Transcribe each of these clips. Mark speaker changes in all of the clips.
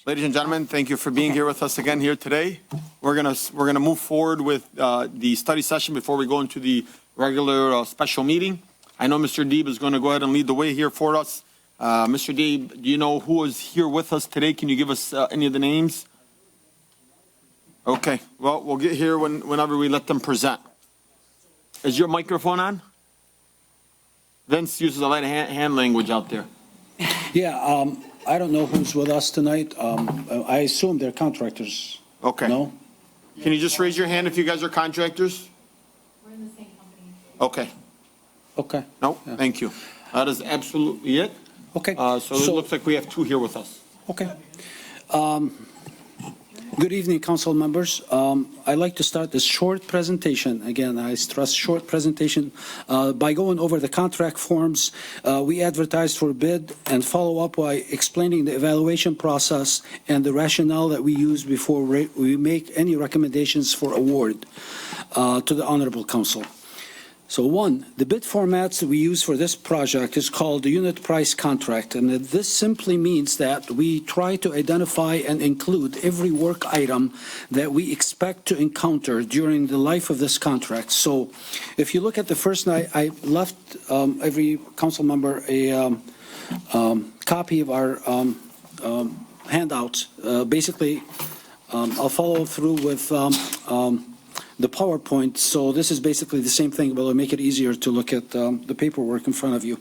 Speaker 1: Ladies and gentlemen, thank you for being here with us again here today. We're gonna move forward with the study session before we go into the regular special meeting. I know Mr. Deeb is going to go ahead and lead the way here for us. Mr. Deeb, do you know who is here with us today? Can you give us any of the names? Okay, well, we'll get here whenever we let them present. Is your microphone on? Vince uses a lot of hand language out there.
Speaker 2: Yeah, I don't know who's with us tonight. I assume they're contractors.
Speaker 1: Okay.
Speaker 2: No?
Speaker 1: Can you just raise your hand if you guys are contractors?
Speaker 3: We're in the same company.
Speaker 1: Okay.
Speaker 2: Okay.
Speaker 1: No,
Speaker 2: Yeah.
Speaker 1: thank you. That is absolutely it.
Speaker 2: Okay.
Speaker 1: So it looks like we have two here with us.
Speaker 2: Okay. Good evening, council members. I'd like to start this short presentation. Again, I stress short presentation by going over the contract forms we advertised for bid and follow up by explaining the evaluation process and the rationale that we use before we make any recommendations for award to the honorable council. So one, the bid formats that we use for this project is called the unit price contract, and this simply means that we try to identify and include every work item that we expect to encounter during the life of this contract. So if you look at the first night, I left every council member a copy of our handouts. Basically, I'll follow through with the PowerPoint. So this is basically the same thing, but it'll make it easier to look at the paperwork in front of you.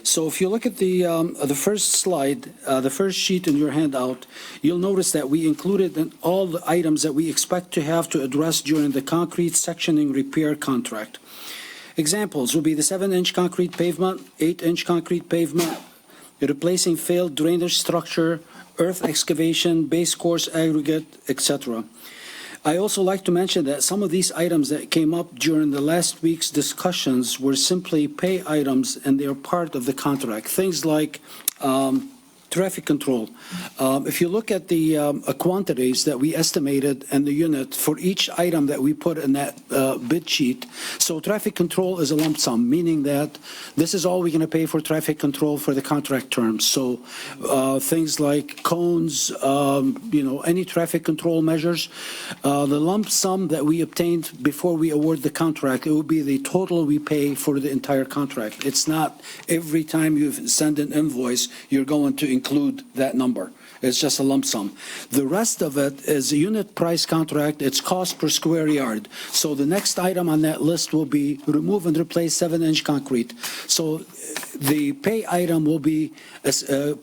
Speaker 2: So if you look at the first slide, the first sheet in your handout, you'll notice that we included in all the items that we expect to have to address during the concrete sectioning repair contract. Examples will be the 7-inch concrete pavement, 8-inch concrete pavement, replacing failed drainage structure, earth excavation, base course aggregate, etc. I also like to mention that some of these items that came up during the last week's discussions were simply pay items and they are part of the contract. Things like traffic control. If you look at the quantities that we estimated in the unit for each item that we put in that bid sheet, so traffic control is a lump sum, meaning that this is all we're going to pay for traffic control for the contract terms. So things like cones, any traffic control measures, the lump sum that we obtained before we award the contract, it will be the total we pay for the entire contract. It's not every time you send an invoice, you're going to include that number. It's just a lump sum. The rest of it is a unit price contract. It's cost per square yard. So the next item on that list will be remove and replace 7-inch concrete. So the pay item will be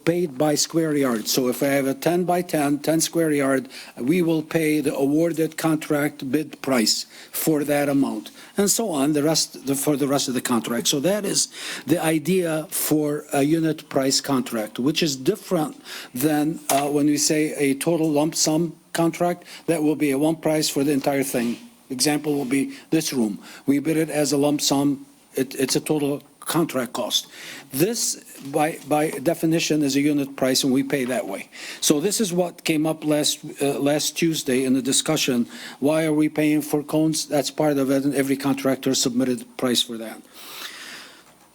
Speaker 2: paid by square yard. So if I have a 10 by 10 square yard, we will pay the awarded contract bid price for that amount, and so on, for the rest of the contract. So that is the idea for a unit price contract, which is different than when we say a total lump sum contract. That will be a one price for the entire thing. Example will be this room. We bid it as a lump sum. It's a total contract cost. This, by definition, is a unit price, and we pay that way. So this is what came up last Tuesday in the discussion. Why are we paying for cones? That's part of it, and every contractor submitted price for that.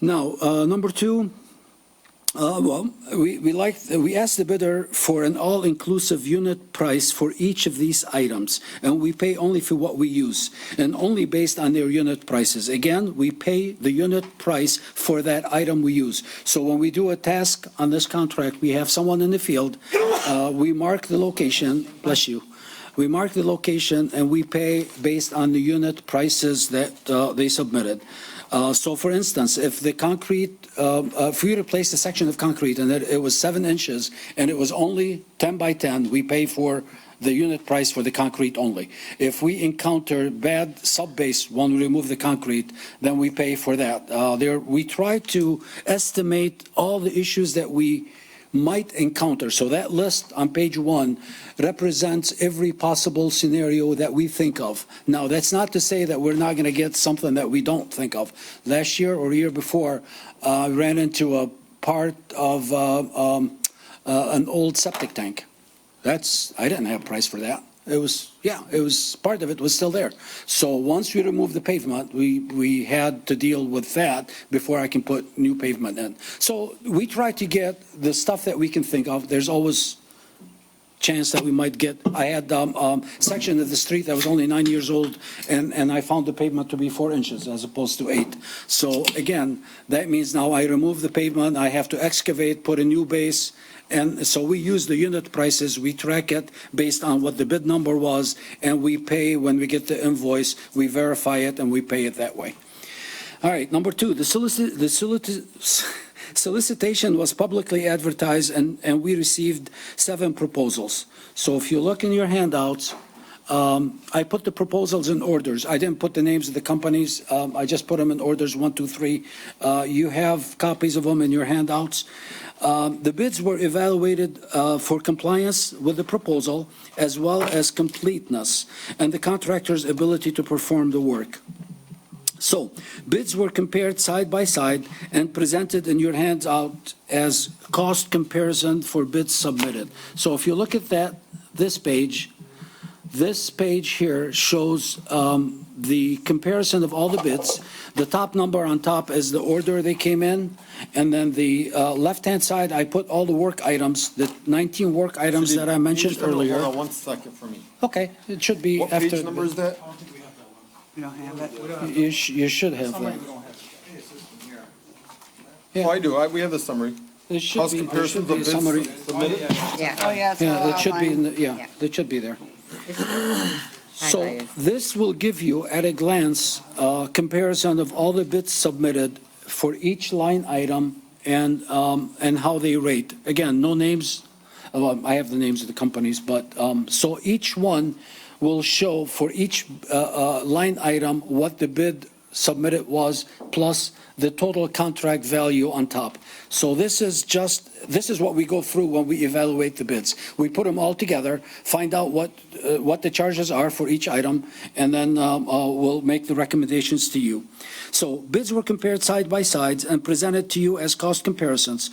Speaker 2: Now, number two. We asked the bidder for an all-inclusive unit price for each of these items, and we pay only for what we use, and only based on their unit prices. Again, we pay the unit price for that item we use. So when we do a task on this contract, we have someone in the field, we mark the location, bless you, we mark the location, and we pay based on the unit prices that they submitted. So, for instance, if the concrete, if we replace a section of concrete and that it was 7 inches and it was only 10 by 10, we pay for the unit price for the concrete only. If we encounter bad sub-base when we remove the concrete, then we pay for that. We try to estimate all the issues that we might encounter. So that list on page 1 represents every possible scenario that we think of. Now, that's not to say that we're not going to get something that we don't think of. Last year or year before, I ran into a part of an old septic tank. I didn't have a price for that. It was part of it was still there. So once we remove the pavement, we had to deal with that before I can put new pavement in. So we try to get the stuff that we can think of. There's always chance that we might get. I had section of the street that was only 9 years old, and I found the pavement to be 4 inches as opposed to 8. So again, that means now I remove the pavement, I have to excavate, put a new base, and so we use the unit prices, we track it based on what the bid number was, and we pay when we get the invoice, we verify it, and we pay it that way. All right, number two, the solicitation was publicly advertised, and we received 7 proposals. So if you look in your handouts, I put the proposals in orders. I didn't put the names of the companies. I just put them in orders 1, 2, 3. You have copies of them in your handouts. The bids were evaluated for compliance with the proposal as well as completeness and the contractor's ability to perform the work. So bids were compared side by side and presented in your handout as cost comparison for bids submitted. So if you look at this page here shows the comparison of all the bids. The top number on top is the order they came in, and then the left-hand side, I put all the work items, the 19 work items that I mentioned earlier.
Speaker 1: Hold on 1 second for me.
Speaker 2: Okay, it should be
Speaker 1: What
Speaker 2: after.
Speaker 1: page number is that?
Speaker 4: We don't have it?
Speaker 2: You should have that.
Speaker 1: Oh, I do. We have the summary.
Speaker 2: There should
Speaker 1: Cost
Speaker 2: be, there
Speaker 1: comparisons
Speaker 2: should
Speaker 1: of
Speaker 2: be a
Speaker 1: bids
Speaker 2: summary.
Speaker 1: submitted.
Speaker 5: Yeah. Oh, yeah. it's
Speaker 2: Yeah,
Speaker 5: all
Speaker 2: that should be in the,
Speaker 5: outlined.
Speaker 2: yeah, that should be there. So
Speaker 5: Highlighted.
Speaker 2: this will give you at a glance comparison of all the bids submitted for each line item and how they rate. Again, no names. I have the names of the companies, but so each one will show for each line item what the bid submitted was plus the total contract value on top. So this is what we go through when we evaluate the bids. We put them all together, find out what the charges are for each item, and then we'll make the recommendations to you. So bids were compared side by side and presented to you as cost comparisons.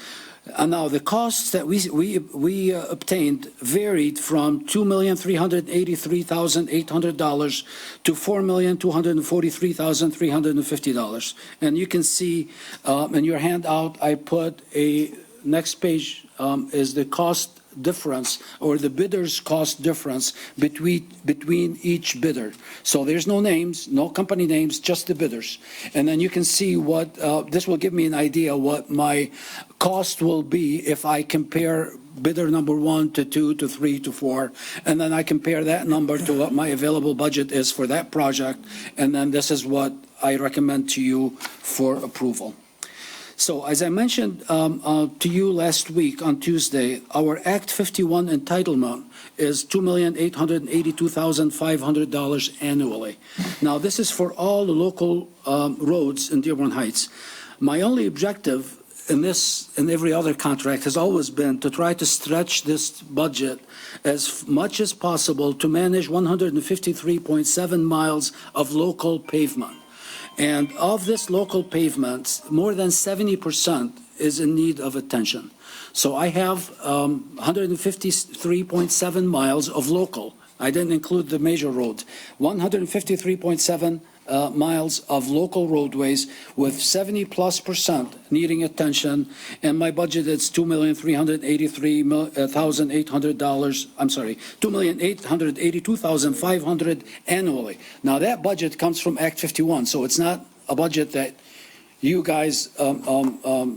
Speaker 2: And now the costs that we obtained varied from $2,383,800 to $4,243,350. And you can see in your handout, I put a next page is the cost difference or the bidder's cost difference between each bidder. So there's no names, no company names, just the bidders. And then you can see what, this will give me an idea what my cost will be if I compare bidder number 1 to 2 to 3 to 4, and then I compare that number to what my available budget is for that project, and then this is what I recommend to you for approval. So as I mentioned to you last week on Tuesday, our Act 51 entitlement is $2,882,500 annually. Now, this is for all the local roads in Dearborn Heights. My only objective in this and every other contract has always been to try to stretch this budget as much as possible to manage 153.7 miles of local pavement. And of this local pavement, more than 70% is in need of attention. So I have 153.7 miles of local. I didn't include the major roads. 153.7 miles of local roadways with 70+% needing attention, and my budget is $2,383,800. I'm sorry, $2,882,500 annually. Now that budget comes from Act 51, so it's not a budget that you guys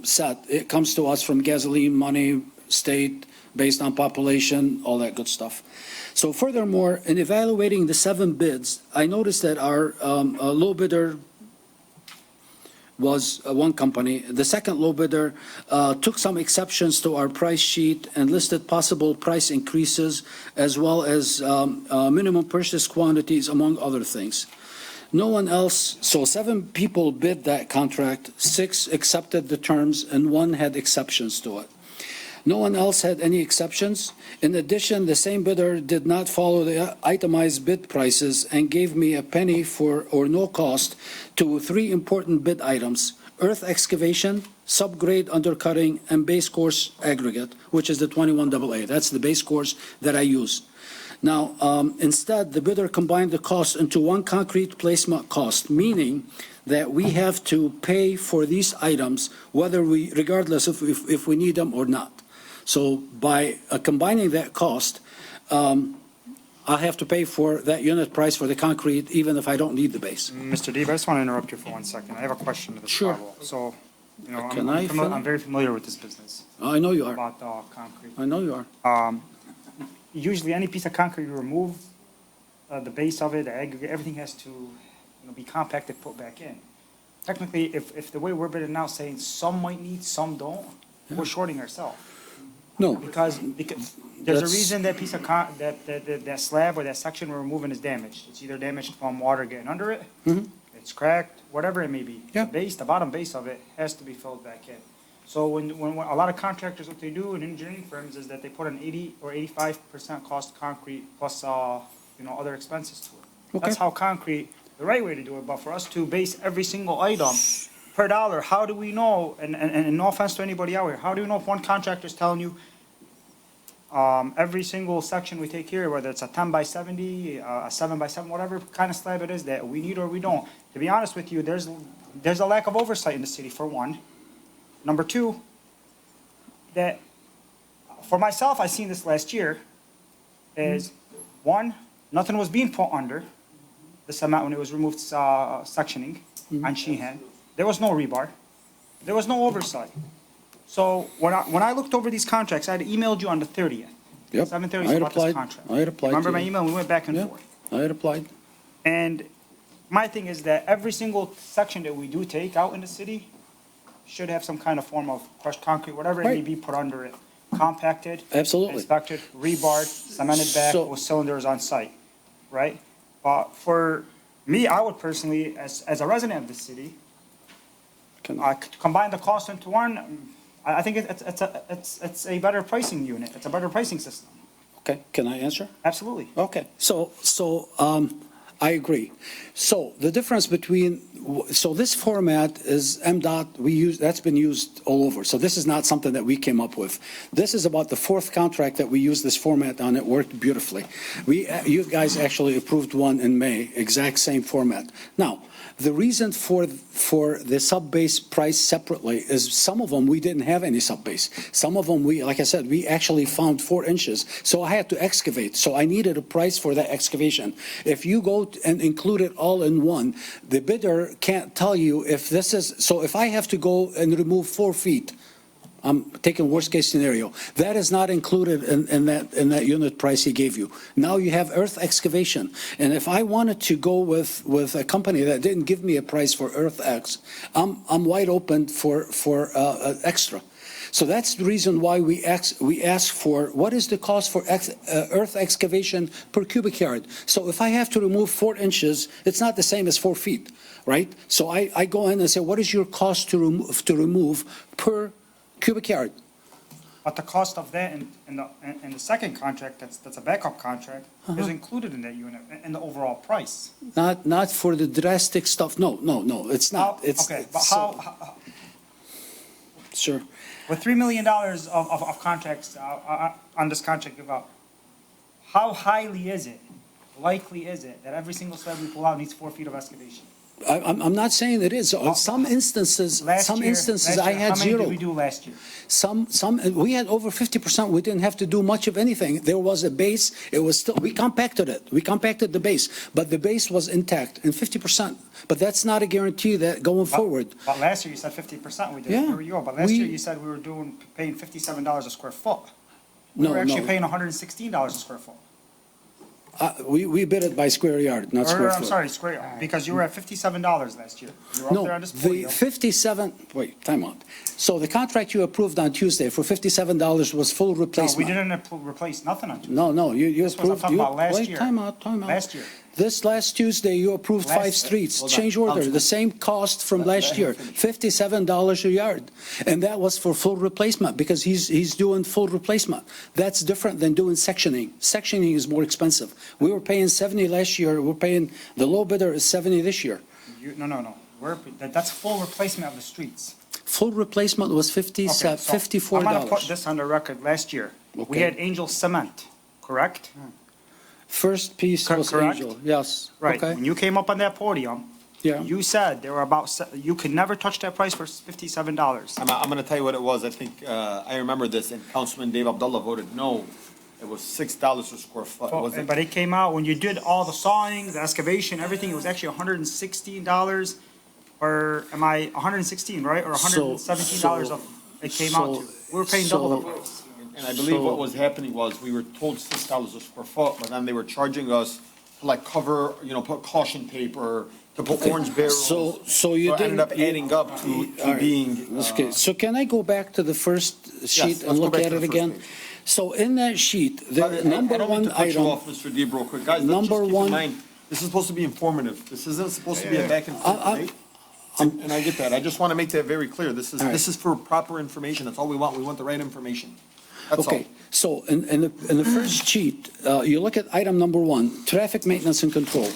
Speaker 2: set. It comes to us from gasoline money, state, based on population, all that good stuff. So furthermore, in evaluating the 7 bids, I noticed that our low bidder was one company. The second low bidder took some exceptions to our price sheet and listed possible price increases as well as minimum purchase quantities, among other things. No one else, so 7 people bid that contract, 6 accepted the terms, and 1 had exceptions to it. No one else had any exceptions. In addition, the same bidder did not follow the itemized bid prices and gave me a penny for or no cost to 3 important bid items: earth excavation, subgrade undercutting, and base course aggregate, which is the 21AA. That's the base course that I use. Now, instead, the bidder combined the cost into one concrete placement cost, meaning that we have to pay for these items, regardless if we need them or not. So by combining that cost, I have to pay for that unit price for the concrete, even if I don't need the base.
Speaker 5: Mr. Deeb, I just want to interrupt you for 1 second. I have a question to this
Speaker 2: Sure.
Speaker 5: level. So, you know,
Speaker 2: Can I fill
Speaker 5: I'm
Speaker 2: it?
Speaker 5: very familiar with this business
Speaker 2: I know you are.
Speaker 5: about concrete.
Speaker 2: I know you are.
Speaker 5: Usually any piece of concrete you remove, the base of it, the aggregate, everything has to, be compacted, put back in. Technically, if the way we're bidding now saying some might need, some don't, we're shorting ourselves.
Speaker 2: No,
Speaker 5: Because there's a
Speaker 2: That's-
Speaker 5: reason that piece of that slab or that section we're removing is damaged. It's either damaged from water getting under it, it's cracked, whatever it may be.
Speaker 2: Yeah.
Speaker 5: The base, the bottom base of it has to be filled back in. So when a lot of contractors, what they do in engineering firms is that they put an 80 or 85% cost concrete plus, other expenses to it.
Speaker 2: Okay.
Speaker 5: That's how concrete, the right way to do it, but for us to base every single item per dollar, how do we know, and no offense to anybody out here, how do you know if one contractor's telling you, every single section we take here, whether it's a 10 by 70, a 7 by 7, whatever kind of slab it is that we need or we don't. To be honest with you, there's a lack of oversight in the city, for one. Number two, that, for myself, I seen this last year, is, one, nothing was being put under the cement when it was removed, sectioning on Sheehan. There was no rebar. There was no oversight. So when I looked over these contracts, I had emailed you on the 30th.
Speaker 2: Yep.
Speaker 5: 7:30
Speaker 2: I had
Speaker 5: about this
Speaker 2: applied.
Speaker 5: contract.
Speaker 2: I had applied to
Speaker 5: Remember my
Speaker 2: you.
Speaker 5: email? We went back and
Speaker 2: Yeah.
Speaker 5: forth.
Speaker 2: I had applied.
Speaker 5: And my thing is that every single section that we do take out in the city should have some kind of form of crushed concrete, whatever it may
Speaker 2: Right.
Speaker 5: be, put under it, compacted.
Speaker 2: Absolutely.
Speaker 5: Inspected, rebarred, cemented back
Speaker 2: So-
Speaker 5: with cylinders on site, right? But for me, I would personally, as a resident of the city,
Speaker 2: Can-
Speaker 5: combine the cost into one, I think it's a better pricing unit. It's a better pricing system.
Speaker 2: Okay, can I answer?
Speaker 5: Absolutely.
Speaker 2: Okay, I agree. So the difference between, so this format is MDOT, that's been used all over. So this is not something that we came up with. This is about the fourth contract that we used this format on. It worked beautifully. You guys actually approved one in May, exact same format. Now, the reason for the sub-base price separately is some of them, we didn't have any sub-base. Some of them, like I said, we actually found 4 inches. So I had to excavate. So I needed a price for that excavation. If you go and include it all in one, the bidder can't tell you if this is, so if I have to go and remove 4 feet, I'm taking worst case scenario. That is not included in that unit price he gave you. Now you have earth excavation. And if I wanted to go with a company that didn't give me a price for earth X, I'm wide open for extra. So that's the reason why we ask for, what is the cost for earth excavation per cubic yard? So if I have to remove 4 inches, it's not the same as 4 feet, right? So I go in and say, what is your cost to remove per cubic yard?
Speaker 5: But the cost of that in the second contract, that's a backup contract, is included in that unit, in the overall price.
Speaker 2: Not for the drastic stuff. No, it's not.
Speaker 5: Okay, but how,
Speaker 2: Sure.
Speaker 5: with $3 million of contracts, on this contract, how highly is it, likely is it, that every single slab we pull out needs 4 feet of excavation?
Speaker 2: I'm not saying it is. On some instances,
Speaker 5: Last year,
Speaker 2: I had
Speaker 5: how many
Speaker 2: zero.
Speaker 5: did we do last year?
Speaker 2: We had over 50%. We didn't have to do much of anything. There was a base. It was still, we compacted it. We compacted the base, but the base was intact and 50%. But that's not a guarantee that going forward.
Speaker 5: But last year you said 50% we did.
Speaker 2: Yeah,
Speaker 5: Here you go. But last year you said we were paying $57 a square foot. We were actually paying $116 a square foot.
Speaker 2: We bid it by square yard, not square
Speaker 5: Or,
Speaker 2: foot.
Speaker 5: I'm sorry, square, because you were at $57 last year. You were up there
Speaker 2: No,
Speaker 5: on this
Speaker 2: the
Speaker 5: podium.
Speaker 2: 57, wait, time out. So the contract you approved on Tuesday for $57 was full
Speaker 5: No,
Speaker 2: replacement.
Speaker 5: we didn't replace nothing on Tuesday.
Speaker 2: No, you
Speaker 5: This was, I'm
Speaker 2: approved.
Speaker 5: talking about last
Speaker 2: Wait,
Speaker 5: year.
Speaker 2: time out.
Speaker 5: Last year.
Speaker 2: This last Tuesday, you approved
Speaker 5: Last-
Speaker 2: 5 streets,
Speaker 6: hold on.
Speaker 2: change order,
Speaker 6: Councilman.
Speaker 2: the same cost from last year, $57 a yard. And that was for full replacement because he's doing full replacement. That's different than doing sectioning. Sectioning is more expensive. We were paying 70 last year, the low bidder is 70 this year.
Speaker 5: No. That's full replacement of the streets.
Speaker 2: Full replacement was
Speaker 5: Okay, so
Speaker 2: $54.
Speaker 5: I'm gonna put this on the record. Last year, we
Speaker 2: Okay.
Speaker 5: had Angel Cement, correct?
Speaker 2: First piece was
Speaker 5: Correct?
Speaker 2: Angel, yes.
Speaker 5: Right.
Speaker 2: Okay.
Speaker 5: When you came up on that podium,
Speaker 2: Yeah.
Speaker 5: You said there were you could never touch that price for $57.
Speaker 1: I'm gonna tell you what it was. I think, I remember this, and Councilman Dave Abdullah voted no. It was $6 a square foot. Was it?
Speaker 5: But it came out, when you did all the sawing, the excavation, everything, it was actually $116, or am I, 116, right? Or $117
Speaker 2: So-
Speaker 5: it came out to. We were paying double the price.
Speaker 1: And I believe what was happening was, we were told $6 a square foot, but then they were charging us to like cover, put caution tape, or to put orange barrels.
Speaker 2: So you
Speaker 1: it ended
Speaker 2: didn't.
Speaker 1: up adding up to
Speaker 2: All right.
Speaker 1: being.
Speaker 2: Okay, so can I go back to the first sheet
Speaker 1: let's
Speaker 2: and
Speaker 1: go
Speaker 2: look
Speaker 1: back
Speaker 2: at
Speaker 1: to
Speaker 2: it
Speaker 1: the first
Speaker 2: again?
Speaker 1: page.
Speaker 2: So in that sheet, the
Speaker 1: I
Speaker 2: number
Speaker 1: don't mean
Speaker 2: one
Speaker 1: to cut you
Speaker 2: item,
Speaker 1: off, Mr. Deeb, real quick. Guys, let's just
Speaker 2: Number
Speaker 1: keep in
Speaker 2: one-
Speaker 1: mind, this is supposed to be informative. This isn't supposed to be a back and forth, right? And I get that. I just want to make that very clear. This
Speaker 2: right.
Speaker 1: is for proper information. That's all we want. We want the right information. That's all.
Speaker 2: okay, so in the first sheet, you look at item number one, traffic maintenance and control.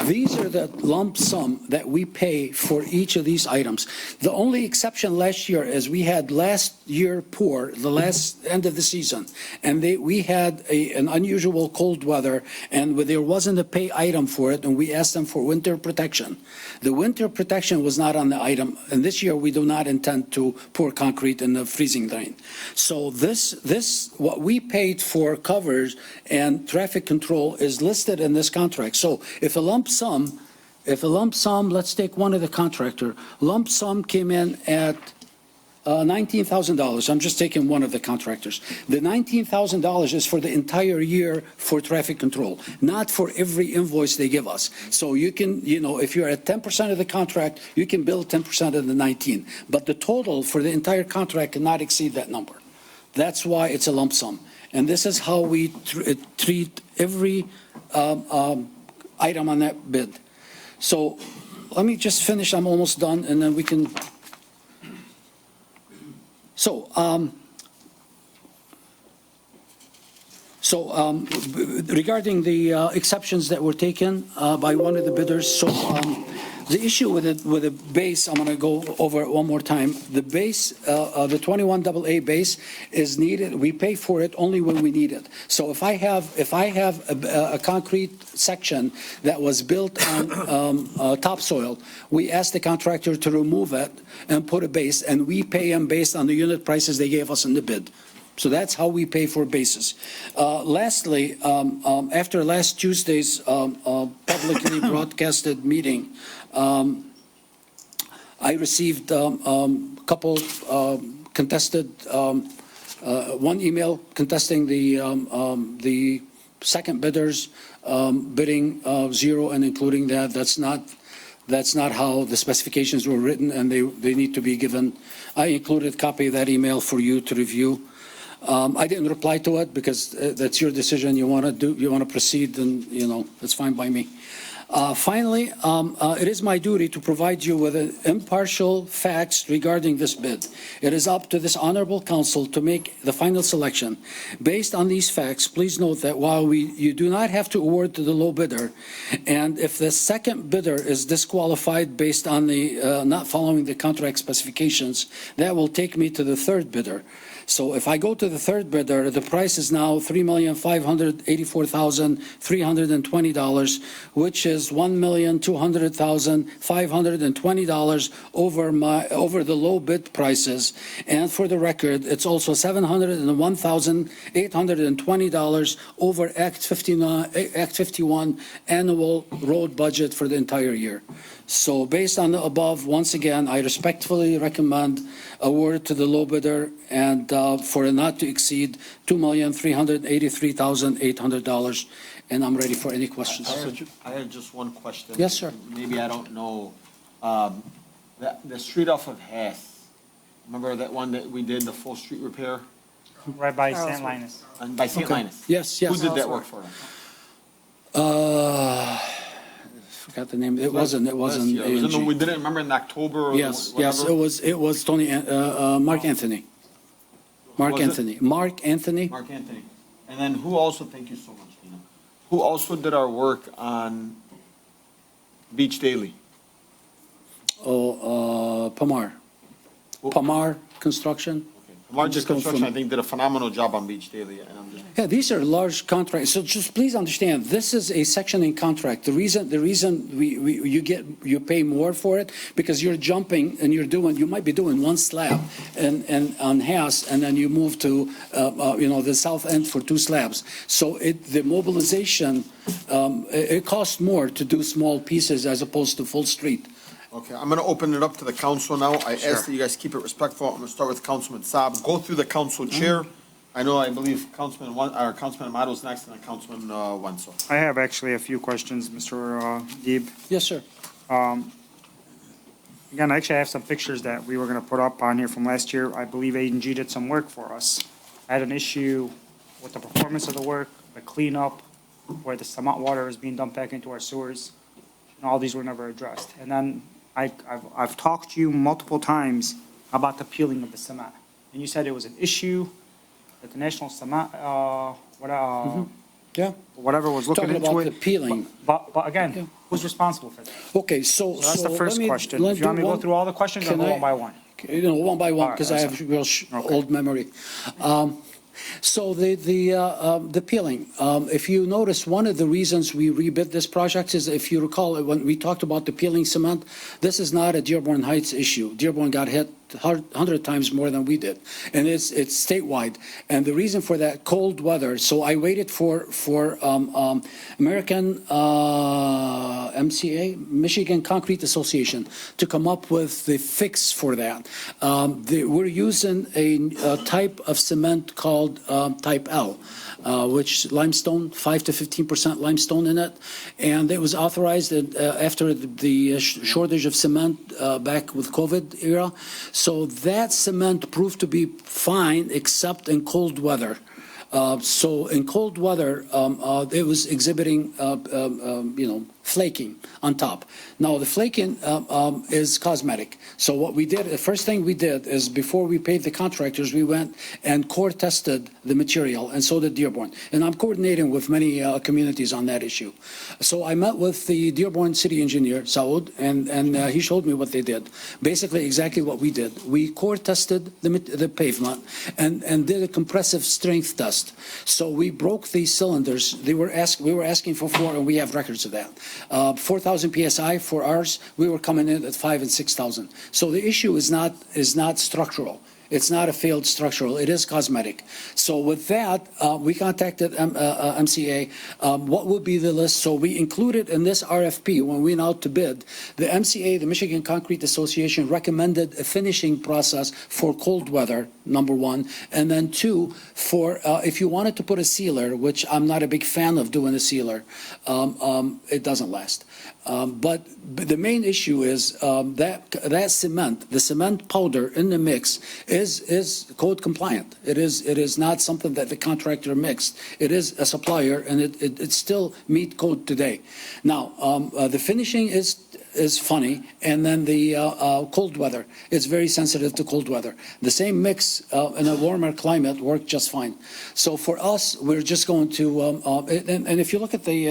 Speaker 2: These are the lump sum that we pay for each of these items. The only exception last year is we had last year poor, the last end of the season, and we had an unusual cold weather, and there wasn't a pay item for it, and we asked them for winter protection. The winter protection was not on the item, and this year we do not intend to pour concrete in the freezing rain. So what we paid for covers and traffic control is listed in this contract. So if a lump sum, let's take one of the contractor, lump sum came in at $19,000. I'm just taking one of the contractors. The $19,000 is for the entire year for traffic control, not for every invoice they give us. So you can, if you're at 10% of the contract, you can bill 10% of the 19. But the total for the entire contract cannot exceed that number. That's why it's a lump sum. And this is how we treat every item on that bid. So let me just finish. I'm almost done, and then we can. So, regarding the exceptions that were taken by one of the bidders, the issue with the base, I'm going to go over it one more time. The base, the 21AA base is needed. We pay for it only when we need it. So if I have a concrete section that was built on topsoil, we ask the contractor to remove it and put a base, and we pay them based on the unit prices they gave us in the bid. So that's how we pay for bases. Lastly, after last Tuesday's publicly broadcasted meeting, I received a couple contested, one email contesting the second bidders bidding zero and including that. That's not how the specifications were written, and they need to be given. I included a copy of that email for you to review. I didn't reply to it because that's your decision. You want to proceed, and that's fine by me. Finally, it is my duty to provide you with impartial facts regarding this bid. It is up to this honorable council to make the final selection. Based on these facts, please note that while you do not have to award to the low bidder, and if the second bidder is disqualified based on the not following the contract specifications, that will take me to the third bidder. So if I go to the third bidder, the price is now $3,584,320, which is $1,200,520 over the low bid prices. And for the record, it's also $701,820 over Act 51 annual road budget for the entire year. So based on the above, once again, I respectfully recommend award to the low bidder and for a not to exceed $2,383,800. And I'm ready for any questions.
Speaker 1: I had just one question.
Speaker 2: Yes, sir.
Speaker 1: Maybe I don't know. The street off of Hath, remember that one that we did, the full street repair?
Speaker 5: Right by St. Linus.
Speaker 1: By St. Linus?
Speaker 2: Yes.
Speaker 1: Who did that work for us?
Speaker 2: Forgot the name. It wasn't.
Speaker 1: We did it, remember, in October? Or
Speaker 2: Yes.
Speaker 1: whatever?
Speaker 2: It was Tony, Mark Anthony. Mark
Speaker 1: Was it?
Speaker 2: Anthony. Mark Anthony.
Speaker 1: Mark Anthony. And then who also, thank you so much, Tina, who also did our work on Beach Daily?
Speaker 2: Pamar. Pamar Construction.
Speaker 1: Okay, Larger
Speaker 2: just going
Speaker 1: Construction, I
Speaker 2: from-
Speaker 1: think, did a phenomenal job on Beach Daily, and I'm just.
Speaker 2: Yeah, these are large contracts, so just please understand, this is a sectioning contract. The reason you pay more for it, because you're jumping and you might be doing one slab and on Haas, and then you move to, the south end for two slabs. So the mobilization, it costs more to do small pieces as opposed to full street.
Speaker 1: Okay, I'm gonna open it up to the council now. I ask that you guys keep it respectful. I'm gonna start with Councilman Saab. Go through the council chair. I believe Councilman Amado's next, and then Councilman Wenzel.
Speaker 5: I have actually a few questions, Mr. Deeb.
Speaker 2: Yes, sir.
Speaker 5: Again, I actually have some pictures that we were gonna put up on here from last year. I believe A&G did some work for us. I had an issue with the performance of the work, the cleanup, where the cement water is being dumped back into our sewers, and all these were never addressed. And then I've talked to you multiple times about the peeling of the cement, and you said it was an issue that the National Cement,
Speaker 2: Yeah.
Speaker 5: whatever was looking
Speaker 2: Talking
Speaker 5: into
Speaker 2: about
Speaker 5: it.
Speaker 2: the peeling.
Speaker 5: But again, who's responsible for that?
Speaker 2: Okay, so.
Speaker 5: So that's the first
Speaker 2: let me-
Speaker 5: question.
Speaker 2: let
Speaker 5: If you want me to
Speaker 2: do
Speaker 5: go
Speaker 2: one-
Speaker 5: through all the questions, or
Speaker 2: Can
Speaker 5: go
Speaker 2: I-
Speaker 5: one by one?
Speaker 2: One by one,
Speaker 5: All right,
Speaker 2: because I have
Speaker 5: that's
Speaker 2: real
Speaker 5: Okay.
Speaker 2: old memory. So the peeling, if you notice, one of the reasons we rebid this project is, if you recall, when we talked about the peeling cement, this is not a Dearborn Heights issue. Dearborn got hit 100 times more than we did, and it's statewide. And the reason for that, cold weather. So I waited for American MCA, Michigan Concrete Association, to come up with the fix for that. We're using a type of cement called Type L, which limestone, 5 to 15% limestone in it, and it was authorized after the shortage of cement back with COVID era. So that cement proved to be fine, except in cold weather. So in cold weather, it was exhibiting, flaking on top. Now, the flaking is cosmetic. So what we did, the first thing we did is, before we paid the contractors, we went and core tested the material, and so did Dearborn. And I'm coordinating with many communities on that issue. So I met with the Dearborn city engineer, Saud, and he showed me what they did. Basically, exactly what we did. We core tested the pavement and did a compressive strength test. So we broke these cylinders. We were asking for 4, and we have records of that. 4,000 PSI for ours, we were coming in at 5,000 and 6,000. So the issue is not structural. It's not a failed structural. It is cosmetic. So with that, we contacted MCA. What would be the list? So we included in this RFP, when we went out to bid, the MCA, the Michigan Concrete Association, recommended a finishing process for cold weather, number one. And then two, for if you wanted to put a sealer, which I'm not a big fan of doing a sealer, it doesn't last. But the main issue is that cement, the cement powder in the mix, is code compliant. It is not something that the contractor mixed. It is a supplier, and it still meet code today. Now, the finishing is funny, and then the cold weather, it's very sensitive to cold weather. The same mix in a warmer climate worked just fine. So for us, we're just going to, and if you look at the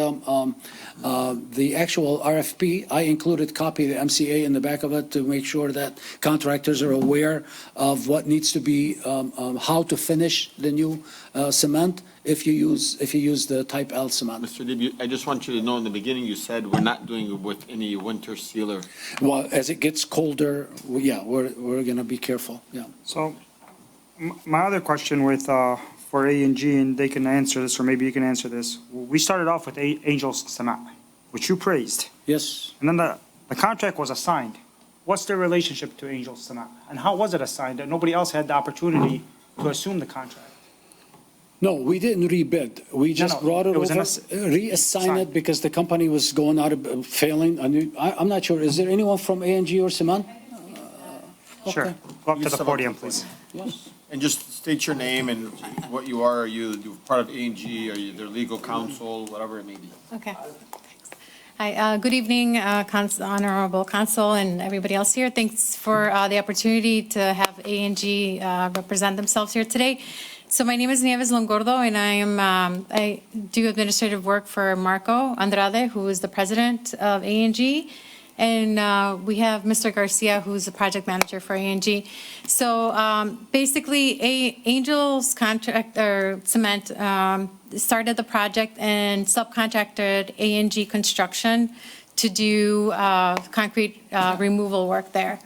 Speaker 2: actual RFP, I included copy of the MCA in the back of it to make sure that contractors are aware of what needs to be, how to finish the new cement if you use the Type L cement.
Speaker 1: Mr. Deeb, I just want you to know, in the beginning, you said we're not doing it with any winter sealer.
Speaker 2: Well, as it gets colder, we're going to be careful, yeah.
Speaker 5: So, my other question with, for A&G, and they can answer this, or maybe you can answer this. We started off with Angel's Cement, which you praised,
Speaker 2: Yes.
Speaker 5: and then the contract was assigned. What's their relationship to Angel's Cement? And how was it assigned that nobody else had the opportunity to assume the contract?
Speaker 2: No, we didn't rebid. We just
Speaker 5: no,
Speaker 2: brought it
Speaker 5: it was
Speaker 2: over,
Speaker 5: an
Speaker 2: reassigned it because the company was going out of, failing. I'm not sure. Is there anyone from A&G or Cement?
Speaker 5: Sure.
Speaker 2: Okay.
Speaker 5: Go up to
Speaker 1: You
Speaker 5: the
Speaker 1: step
Speaker 5: podium,
Speaker 1: up to the
Speaker 5: please.
Speaker 2: Yes.
Speaker 1: And just state your name and what you are. Are you part of A&G? Are you their legal counsel, whatever it may be?
Speaker 3: Okay. Thanks. Hi, good evening, Honorable Council and everybody else here. Thanks for the opportunity to have A&G represent themselves here today. So my name is Nieves Longordo, and I do administrative work for Marco Andrade, who is the president of A&G. And we have Mr. Garcia, who's the project manager for A&G. So basically, Angel's contract, or Cement, started the project and subcontracted A&G Construction to do concrete removal work there.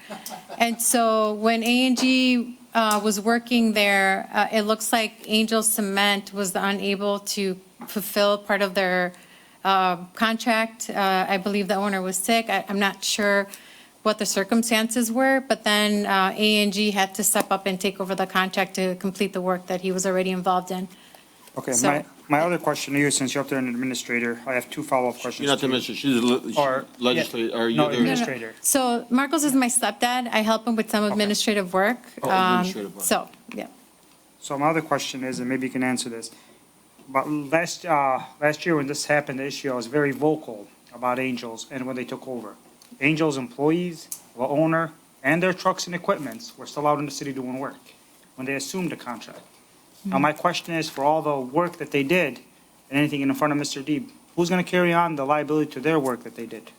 Speaker 3: And so when A&G was working there, it looks like Angel Cement was unable to fulfill part of their contract. I believe the owner was sick. I'm not sure what the circumstances were, but then A&G had to step up and take over the contract to complete the work that he was already involved in.
Speaker 5: Okay,
Speaker 3: So-
Speaker 5: my other question to you, since you're up there an administrator, I have two follow-up questions.
Speaker 1: You're not the
Speaker 5: to you.
Speaker 1: minister, she's a
Speaker 5: Or-
Speaker 1: legislator,
Speaker 5: yeah,
Speaker 1: are you
Speaker 5: no,
Speaker 1: the?
Speaker 5: administrator.
Speaker 3: So Marcos is my stepdad. I help him with some administrative work.
Speaker 1: Oh, administrative work.
Speaker 3: So, yeah.
Speaker 5: So my other question is, and maybe you can answer this, but last year when this happened, the issue, I was very vocal about Angels and when they took over. Angels employees, the owner, and their trucks and equipments were still out in the city doing work when they assumed the contract. Now, my question is, for all the work that they did and anything in front of Mr. Deeb, who's going to carry on the liability to their work that they did?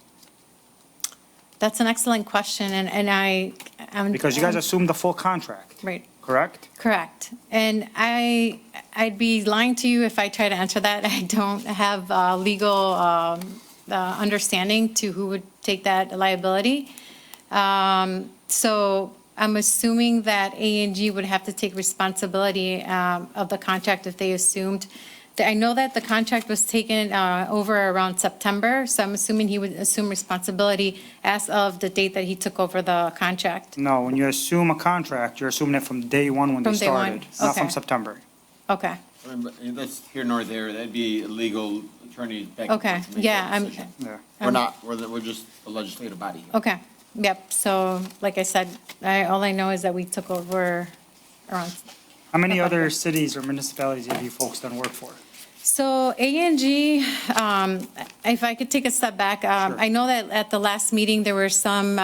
Speaker 3: That's an excellent question, and I'm.
Speaker 5: Because you guys assumed the full contract,
Speaker 3: Right.
Speaker 5: correct?
Speaker 3: Correct. And I'd be lying to you if I try to answer that. I don't have legal understanding to who would take that liability. So I'm assuming that A&G would have to take responsibility of the contract if they assumed. I know that the contract was taken over around September, so I'm assuming he would assume responsibility as of the date that he took over the contract.
Speaker 5: No, when you assume a contract, you're assuming it from day one when they
Speaker 3: From day one,
Speaker 5: started, not from
Speaker 3: okay.
Speaker 5: September.
Speaker 3: Okay,
Speaker 1: I mean, but that's here nor there, that'd be a legal attorney back and
Speaker 3: okay,
Speaker 1: forth to make
Speaker 3: yeah,
Speaker 1: that
Speaker 3: I'm,
Speaker 1: decision.
Speaker 5: Yeah.
Speaker 1: We're not, we're just a legislative body here.
Speaker 3: okay, yep. So, like I said, all I know is that we took over around.
Speaker 5: How many other cities or municipalities have you folks done work for?
Speaker 3: So A&G, if I could take a step back, I know that at the last meeting, there were some,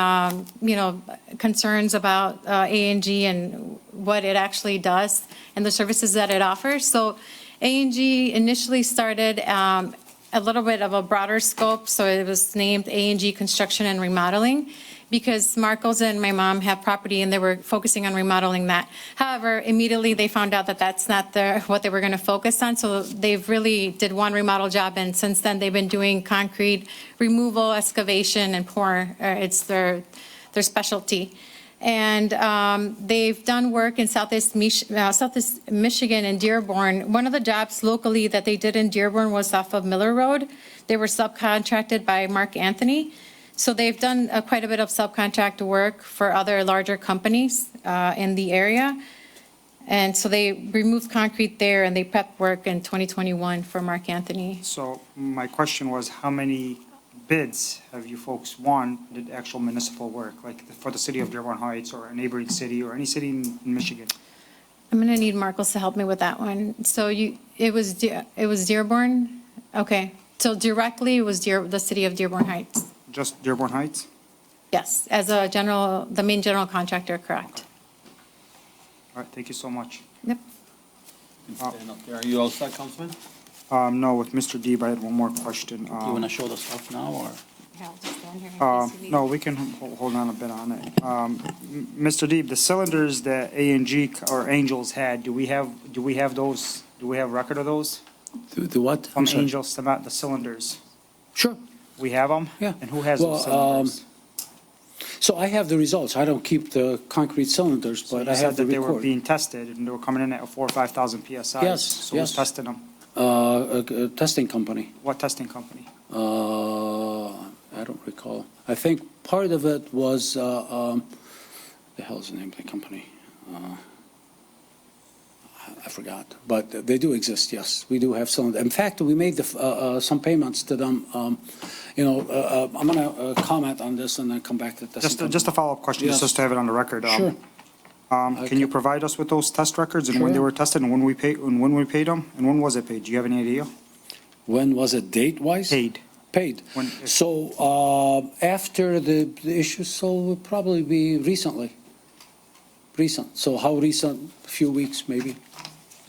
Speaker 3: concerns about A&G and what it actually does and the services that it offers. So A&G initially started a little bit of a broader scope, so it was named A&G Construction and Remodeling, because Marcos and my mom have property and they were focusing on remodeling that. However, immediately they found out that that's not what they were going to focus on, so they've really did one remodel job, and since then they've been doing concrete removal, excavation, and pour. It's their specialty. And they've done work in Southeast Michigan and Dearborn. One of the jobs locally that they did in Dearborn was off of Miller Road. They were subcontracted by Mark Anthony. So they've done quite a bit of subcontract work for other larger companies in the area. And so they removed concrete there and they prepped work in 2021 for Mark Anthony.
Speaker 5: So my question was, how many bids have you folks won, did actual municipal work, like for the city of Dearborn Heights or a neighboring city or any city in Michigan?
Speaker 3: I'm going to need Marcos to help me with that one. So it was Dearborn? Okay. So directly it was the city of Dearborn Heights.
Speaker 5: Just Dearborn Heights?
Speaker 3: Yes, as the main general contractor, correct.
Speaker 5: All right, thank you so much.
Speaker 3: Yep.
Speaker 1: Stand up there. Are you all set, Councilman?
Speaker 5: No, with Mr. Deeb, I had one more question.
Speaker 6: You want to show the stuff now, or?
Speaker 5: No, we can hold on a bit on it. Mr. Deeb, the cylinders that A&G or Angels had, do we have those? Do we have record of those?
Speaker 2: The what?
Speaker 5: From
Speaker 2: I'm sorry.
Speaker 5: Angels, the cylinders?
Speaker 2: Sure.
Speaker 5: We have them?
Speaker 2: Yeah.
Speaker 5: And who has
Speaker 2: Well,
Speaker 5: those cylinders?
Speaker 2: So I have the results. I don't keep the concrete cylinders,
Speaker 5: So
Speaker 2: but
Speaker 5: you
Speaker 2: I
Speaker 5: said
Speaker 2: have the
Speaker 5: that they were
Speaker 2: record.
Speaker 5: being tested and they were coming in at 4,000 or 5,000 PSI.
Speaker 2: Yes,
Speaker 5: So who's
Speaker 2: yes.
Speaker 5: testing them?
Speaker 2: A testing company.
Speaker 5: What testing company?
Speaker 2: I don't recall. I think part of it was, the hell's the name of the company? I forgot, but they do exist, yes. We do have some. In fact, we made some payments to them. I'm going to comment on this and then come back to this.
Speaker 5: Just a follow-up question,
Speaker 2: Yes.
Speaker 5: just to have it on the record.
Speaker 2: Sure.
Speaker 5: Can you provide us with those test records and when they
Speaker 2: Sure.
Speaker 5: were tested and when we paid them? And when was it paid? Do you have any idea?
Speaker 2: When was it date-wise?
Speaker 5: Paid.
Speaker 2: Paid.
Speaker 5: When-
Speaker 2: So after the issue, so it would probably be recently. Recent. So how recent? A few weeks, maybe.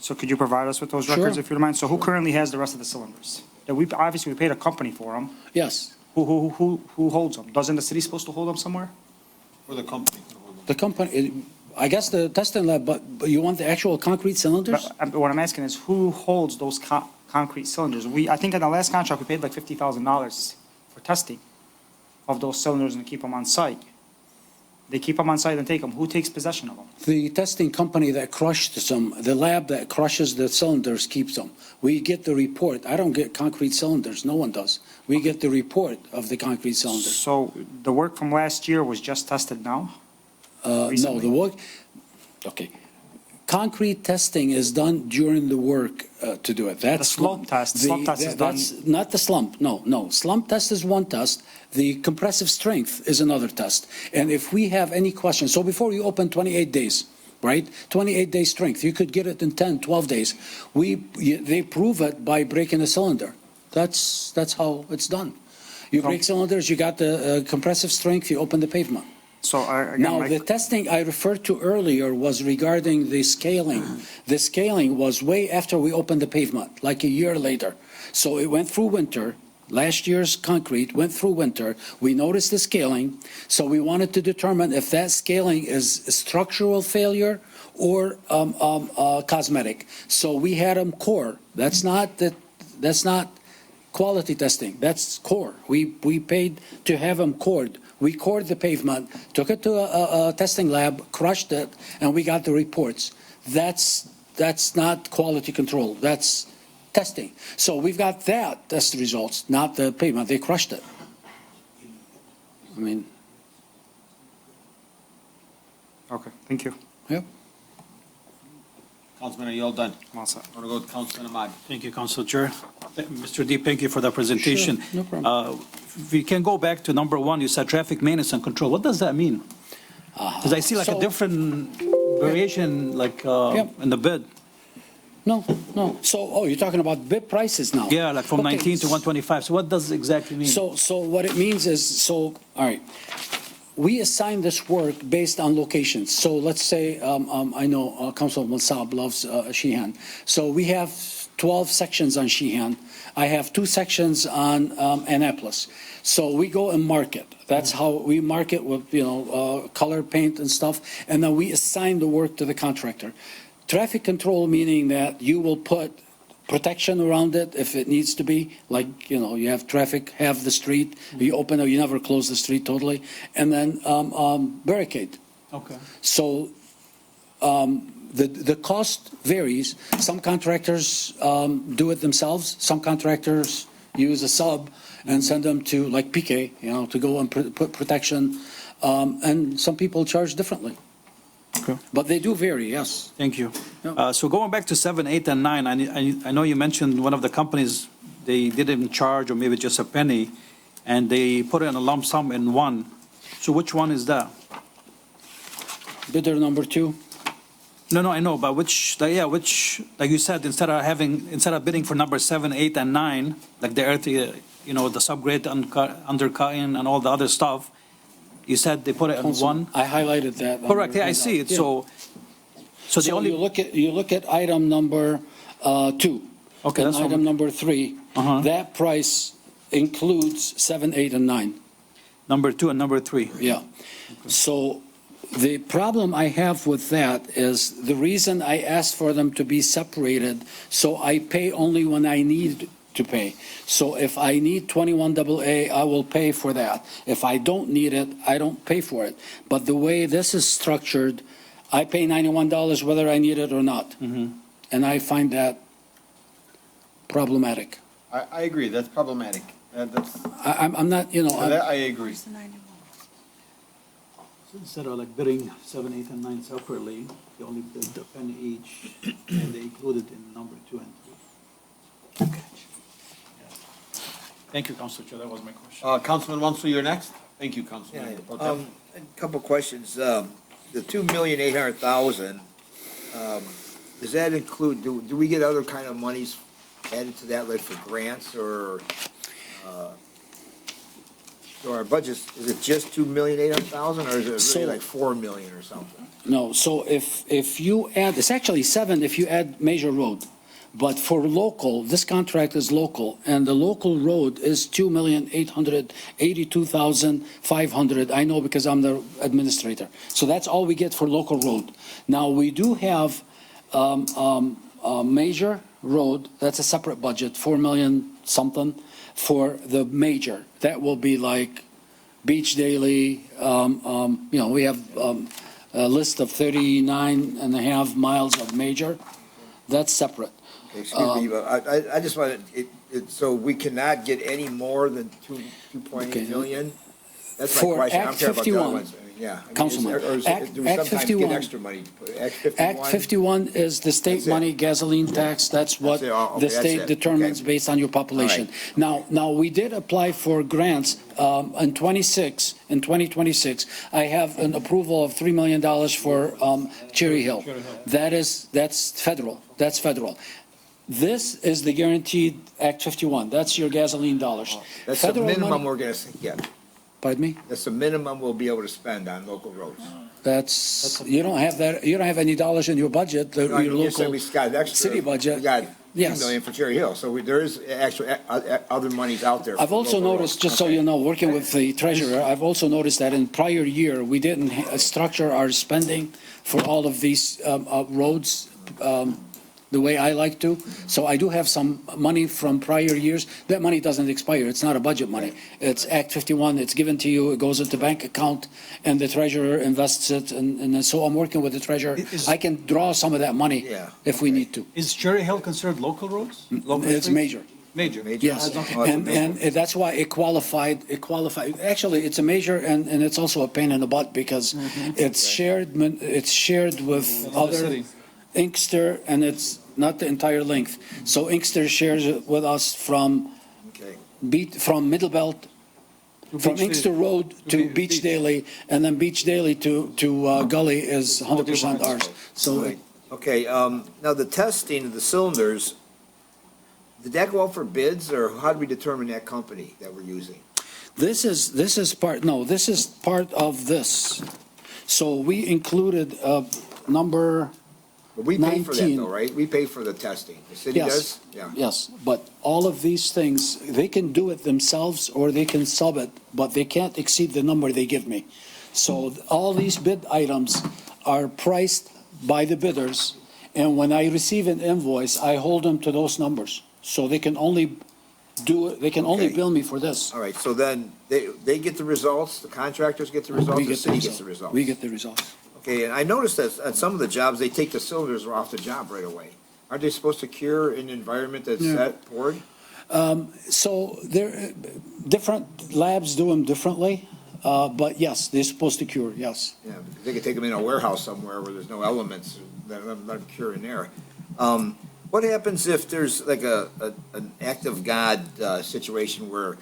Speaker 5: So could you provide us with those
Speaker 2: Sure.
Speaker 5: records if you don't mind? So who currently has the rest of the cylinders? That obviously we paid a company for them.
Speaker 2: Yes.
Speaker 5: Who holds them? Doesn't the city supposed to hold them somewhere?
Speaker 1: For the company.
Speaker 2: The company, I guess the testing lab, but you want the actual concrete cylinders?
Speaker 5: But what I'm asking is who holds those concrete cylinders? I think in the last contract, we paid like $50,000 for testing of those cylinders and keep them on site. They keep them on site and take them. Who takes possession of them?
Speaker 2: The testing company that crushed some, the lab that crushes the cylinders keeps them. We get the report. I don't get concrete cylinders. No one does. We get the report of the concrete cylinders.
Speaker 5: So the work from last year was just tested now?
Speaker 2: No,
Speaker 5: Recently?
Speaker 2: the work, okay. Concrete testing is done during the work to do it. That's
Speaker 5: slope test. Slope test is done-
Speaker 2: That's not the slump, no. Slump test is one test. The compressive strength is another test. And if we have any questions, so before you open 28 days, right? 28-day strength, you could get it in 10, 12 days. They prove it by breaking a cylinder. That's how it's done. You break cylinders, you got the compressive strength, you open the pavement.
Speaker 5: So again,
Speaker 2: Now, the testing I referred to earlier was regarding the scaling. The scaling was way after we opened the pavement, like a year later. So it went through winter. Last year's concrete went through winter. We noticed the scaling, so we wanted to determine if that scaling is structural failure or cosmetic. So we had them core. That's not quality testing. That's core. We paid to have them cored. We cored the pavement, took it to a testing lab, crushed it, and we got the reports. That's not quality control. That's testing. So we've got that test results, not the pavement. They crushed it. I mean,
Speaker 5: okay, thank you.
Speaker 2: yeah.
Speaker 1: Councilman, are you all done?
Speaker 5: I'm all set.
Speaker 1: I want to go with Councilman Ahmad.
Speaker 6: Thank you, Council Chair. Mr. Deep, thank you for the presentation.
Speaker 2: Sure, no problem.
Speaker 6: If we can go back to number one, you said traffic maintenance and control. What does that mean? Because I see like a
Speaker 2: So-
Speaker 6: different variation, like in the bid.
Speaker 2: No. So, you're talking about bid prices now?
Speaker 6: Yeah, like from
Speaker 2: Okay,
Speaker 6: 19 to 125. So what does it exactly mean?
Speaker 2: So what it means is, all right, we assign this work based on locations. So let's say, I know Councilman Saab loves Sheehan. So we have 12 sections on Sheehan. I have 2 sections on Annapolis. So we go and market. That's how we market with, color, paint and stuff. And then we assign the work to the contractor. Traffic control, meaning that you will put protection around it if it needs to be, like, you have traffic, have the street, you open or you never close the street totally, and then barricade.
Speaker 6: Okay.
Speaker 2: So the cost varies. Some contractors do it themselves. Some contractors use a sub and send them to, like PK, to go and put protection. And some people charge differently.
Speaker 6: Okay.
Speaker 2: But they do vary, yes.
Speaker 6: Thank you.
Speaker 2: Yeah.
Speaker 6: So going back to 7, 8, and 9, I know you mentioned one of the companies, they didn't charge or maybe just a penny, and they put in a lump sum in one. So which one is that?
Speaker 2: Bidder number 2.
Speaker 6: No, I know, but which, like you said, instead of bidding for number 7, 8, and 9, like the earth, the subgrade undercutting and all the other stuff, you said they put it in one?
Speaker 2: I highlighted that.
Speaker 6: Correct, yeah, I see it.
Speaker 2: Yeah.
Speaker 6: So the
Speaker 2: So
Speaker 6: only.
Speaker 2: you look at item number 2.
Speaker 6: Okay,
Speaker 2: And
Speaker 6: that's what
Speaker 2: item number 3.
Speaker 6: Uh-huh.
Speaker 2: That price includes 7, 8, and 9.
Speaker 6: Number 2 and number 3.
Speaker 2: Yeah. So the problem I have with that is the reason I asked for them to be separated, so I pay only when I need to pay. So if I need 21AA, I will pay for that. If I don't need it, I don't pay for it. But the way this is structured, I pay $91 whether I need it or not. And I find that problematic.
Speaker 1: I agree, that's problematic.
Speaker 2: I'm not,
Speaker 1: That I agree.
Speaker 6: Instead of like bidding 7, 8, and 9 separately, they only bid a penny each, and they included in number 2 and 3. Okay. Thank you, Councilor Chair. That was my question.
Speaker 1: Councilman Wanso, you're next. Thank you, Councilman.
Speaker 7: A couple questions. The 2,800,000, does that include, do we get other kind of monies added to that, like for grants or so our budget, is it just 2,800,000 or is it
Speaker 2: So-
Speaker 7: really like 4 million or something?
Speaker 2: No, so if you add, it's actually 7 if you add major road. But for local, this contract is local, and the local road is 2,882,500. I know because I'm the administrator. So that's all we get for local road. Now, we do have a major road, that's a separate budget, 4 million something for the major. That will be like Beach Daily, we have a list of 39 and a half miles of major. That's separate.
Speaker 7: Excuse me, but I just wanted, so we cannot get any more than 2.8
Speaker 2: Okay.
Speaker 7: million? That's my
Speaker 2: For
Speaker 7: question.
Speaker 2: Act
Speaker 7: I'm talking about the
Speaker 2: 51,
Speaker 7: other ones. I mean, yeah. I mean,
Speaker 2: Councilman,
Speaker 7: or is
Speaker 2: Act-
Speaker 7: it- do we
Speaker 2: Act
Speaker 7: sometimes
Speaker 2: 51
Speaker 7: get extra money? Act 51?
Speaker 2: Act 51 is the state
Speaker 7: That's it.
Speaker 2: money, gasoline tax, that's what
Speaker 7: That's it. Oh, okay,
Speaker 2: the
Speaker 7: that's
Speaker 2: state
Speaker 7: it.
Speaker 2: determines
Speaker 7: Okay.
Speaker 2: based on your population.
Speaker 7: All
Speaker 2: Now, we did apply for grants in 2026. I have an approval of $3 million for Cherry Hill. That's federal, This is the guaranteed Act 51, that's your gasoline dollars.
Speaker 7: That's the
Speaker 2: Federal
Speaker 7: minimum
Speaker 2: money-
Speaker 7: we're gonna get.
Speaker 2: Pardon me?
Speaker 7: That's the minimum we'll be able to spend on local roads.
Speaker 2: You don't have that, you don't have any dollars in your budget,
Speaker 7: No, I
Speaker 2: your
Speaker 7: mean, you said
Speaker 2: local
Speaker 7: we got extra.
Speaker 2: city budget.
Speaker 7: We got 2
Speaker 2: Yes.
Speaker 7: million for Cherry Hill, so there is actual other monies out there.
Speaker 2: I've
Speaker 7: for
Speaker 2: also
Speaker 7: local
Speaker 2: noticed,
Speaker 7: roads.
Speaker 2: just so
Speaker 7: Okay.
Speaker 2: you know, working with the treasurer, I've also noticed that in prior year, we didn't structure our spending for all of these roads the way I like to. So I do have some money from prior years. That money doesn't expire. It's not a budget money. It's Act 51. It's given to you. It goes into bank account, and the treasurer invests it. And so I'm working with the treasurer. I can draw some of that money
Speaker 7: Yeah,
Speaker 2: if we
Speaker 7: okay.
Speaker 2: need to.
Speaker 6: Is Cherry Hill considered local roads? Local
Speaker 2: It's
Speaker 6: streets?
Speaker 2: major.
Speaker 6: Major.
Speaker 7: Major.
Speaker 2: Yes,
Speaker 7: Oh, that's
Speaker 2: and that's why it qualified, actually, it's a major, and it's also a pain in the butt, because it's shared with other,
Speaker 6: cities.
Speaker 2: Inkster, and it's not the entire length. So Inkster shares it with us from
Speaker 7: Okay.
Speaker 2: from Middle Belt, from
Speaker 6: Beach
Speaker 2: Inkster
Speaker 6: Daily.
Speaker 2: Road to
Speaker 6: Beach.
Speaker 2: Beach Daily, and then Beach Daily to Gully is 100% ours. So
Speaker 7: Right. Okay, now the testing of the cylinders, did that go out for bids, or how do we determine that company that we're using?
Speaker 2: this is part of this. So we included number,
Speaker 7: But we pay for that
Speaker 2: 19.
Speaker 7: though, right? We pay for the testing. The city
Speaker 2: Yes.
Speaker 7: does? Yeah.
Speaker 2: yes, but all of these things, they can do it themselves or they can sub it, but they can't exceed the number they give me. So all these bid items are priced by the bidders, and when I receive an invoice, I hold them to those numbers. So they can only
Speaker 7: Okay.
Speaker 2: bill me for this.
Speaker 7: All right, so then they get the results, the contractors get the results,
Speaker 2: We
Speaker 7: the
Speaker 2: get
Speaker 7: city
Speaker 2: the
Speaker 7: gets the results?
Speaker 2: We get the results.
Speaker 7: Okay, and I noticed that at some of the jobs, they take the cylinders off the job right away. Aren't they supposed to cure in an environment that's
Speaker 2: Yeah.
Speaker 7: set, poured?
Speaker 2: So there, different labs do them differently, but yes, they're supposed to cure, yes.
Speaker 7: Yeah, because they could take them in a warehouse somewhere where there's no elements, let them cure in there. What happens if there's like an act of God situation where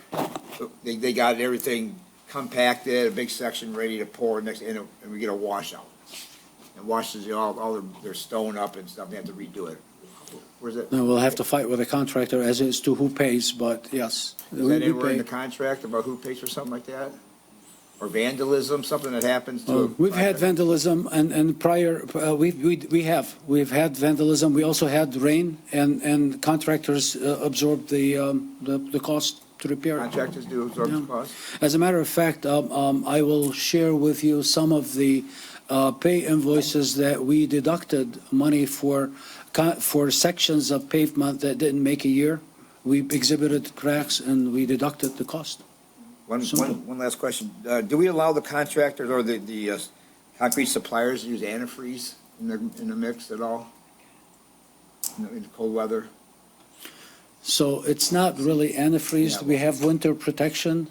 Speaker 7: they got everything compacted, a big section ready to pour next, and we get a washout? And washes all their stone up and stuff, they have to redo it. Where's that?
Speaker 2: Now, we'll have to fight with the contractor as is to who pays, but yes.
Speaker 7: Is
Speaker 2: we
Speaker 7: that anywhere in
Speaker 2: pay.
Speaker 7: the contract about who pays for something like that? Or vandalism, something that happens to? a
Speaker 2: We've had
Speaker 7: contractor?
Speaker 2: vandalism and prior, we've had vandalism. We also had rain and contractors absorbed the cost to repair it.
Speaker 7: Contractors do absorb the
Speaker 2: Yeah.
Speaker 7: cost?
Speaker 2: As a matter of fact, I will share with you some of the pay invoices that we deducted money for sections of pavement that didn't make a year. We exhibited cracks and we deducted the cost.
Speaker 7: One last question. Do we allow the contractors or the concrete suppliers to use antifreeze in the mix at all? In cold weather?
Speaker 2: So it's not really antifreeze.
Speaker 7: Yeah.
Speaker 2: We have winter protection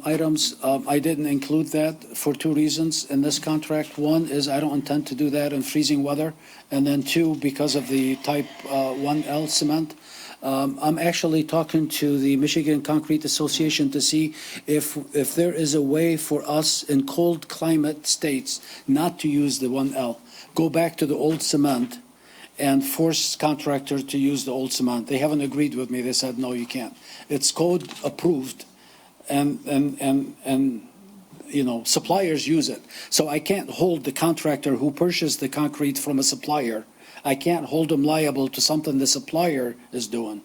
Speaker 2: items. I didn't include that for two reasons in this contract. One is I don't intend to do that in freezing weather. And then two, because of the type 1L cement. I'm actually talking to the Michigan Concrete Association to see if there is a way for us in cold climate states not to use the 1L. Go back to the old cement and force contractor to use the old cement. They haven't agreed with me. They said, no, you can't. It's code approved and suppliers use it. So I can't hold the contractor who purchased the concrete from a supplier I can't hold them liable to something the supplier is doing.